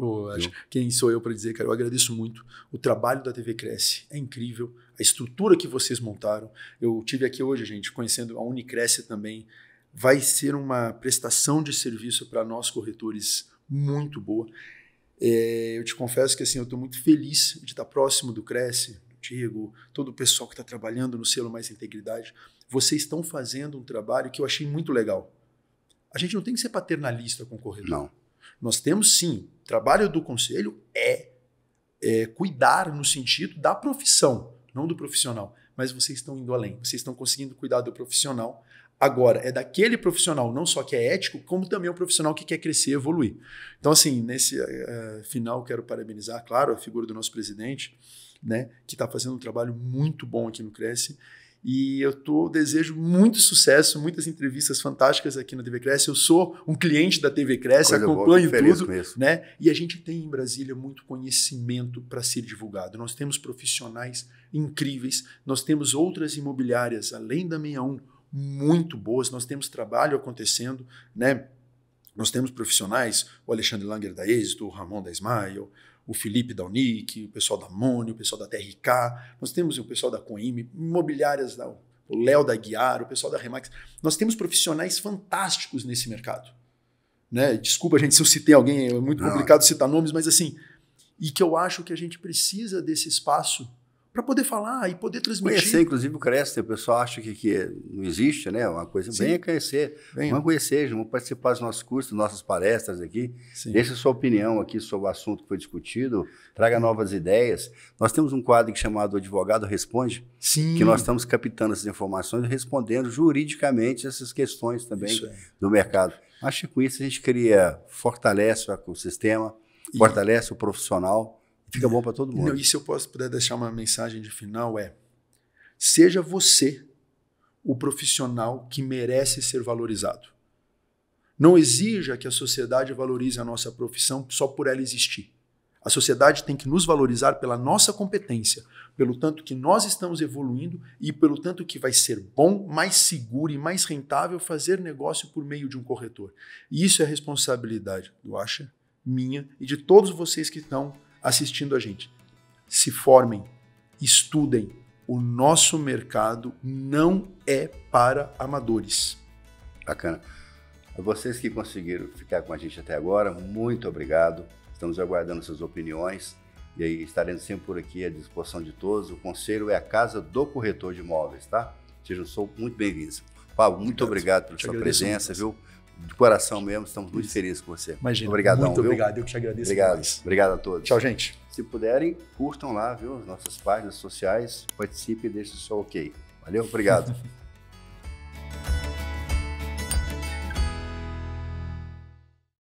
Quem sou eu para dizer, cara? Eu agradeço muito. O trabalho da TV Cresce é incrível. A estrutura que vocês montaram. Eu tive aqui hoje, gente, conhecendo a Unicresce também. Vai ser uma prestação de serviço para nós corretores muito boa. Eu te confesso que assim, eu estou muito feliz de estar próximo do Cresce, do Diego, todo o pessoal que está trabalhando no selo Mais Integridade. Vocês estão fazendo um trabalho que eu achei muito legal. a gente não tem que ser paternalista com o corretor. Não. Nós temos, sim, o trabalho do conselho é cuidar no sentido da profissão, não do profissional. Mas vocês estão indo além, vocês estão conseguindo cuidar do profissional. Agora, é daquele profissional não só que é ético, como também o profissional que quer crescer e evoluir. Então, assim, nesse final, quero parabenizar, claro, a figura do nosso presidente, né, que está fazendo um trabalho muito bom aqui no Cresce. E eu desejo muito sucesso, muitas entrevistas fantásticas aqui na TV Cresce. Eu sou um cliente da TV Cresce, acompanho tudo, né? E a gente tem em Brasília muito conhecimento para ser divulgado. Nós temos profissionais incríveis, nós temos outras imobiliárias, além da 61, muito boas, nós temos trabalho acontecendo, né? Nós temos profissionais, o Alexandre Langer da Êxito, o Ramon da Smile, o Felipe da Unic, o pessoal da Moni, o pessoal da TRK, nós temos o pessoal da Coime, imobiliárias, o Léo da Guiar, o pessoal da Remax. Nós temos profissionais fantásticos nesse mercado. Né? Desculpa, gente, se eu citei alguém, é muito complicado citar nomes, mas assim, e que eu acho que a gente precisa desse espaço para poder falar e poder transmitir. Conhecer, inclusive, o Cresce, o pessoal acha que não existe, né? Uma coisa, venha conhecer. Vamos conhecer, vamos participar dos nossos cursos, das nossas palestras aqui. Sim. Deixe a sua opinião aqui sobre o assunto que foi discutido, traga novas ideias. Nós temos um quadro chamado Advogado Responde, Sim. que nós estamos captando essas informações e respondendo juridicamente essas questões também do mercado. Acho que com isso a gente fortalece o ecossistema, fortalece o profissional. Fica bom para todo mundo. Não, e se eu puder deixar uma mensagem de final seja você o profissional que merece ser valorizado. Não exija que a sociedade valorize a nossa profissão só por ela existir. A sociedade tem que nos valorizar pela nossa competência, pelo tanto que nós estamos evoluindo e pelo tanto que vai ser bom, mais seguro e mais rentável fazer negócio por meio de um corretor. E isso é responsabilidade do Asher, minha e de todos vocês que estão assistindo a gente. Se formem, estudem. O nosso mercado não é para amadores. Bacana. A vocês que conseguiram ficar com a gente até agora, muito obrigado. Estamos aguardando suas opiniões e aí estaremos sempre por aqui à disposição de todos. O Conselho é a casa do corretor de imóveis, tá? Sejam muito bem-vindos. Pablo, muito obrigado pela sua presença, viu? De coração mesmo, estamos muito felizes com você. Imagina, obrigadão, muito obrigado, eu que te agradeço. Obrigado a todos. Tchau, gente. Se puderem, curtam lá, viu? Nossas páginas sociais, participem e deixem o seu ok. Valeu, obrigado.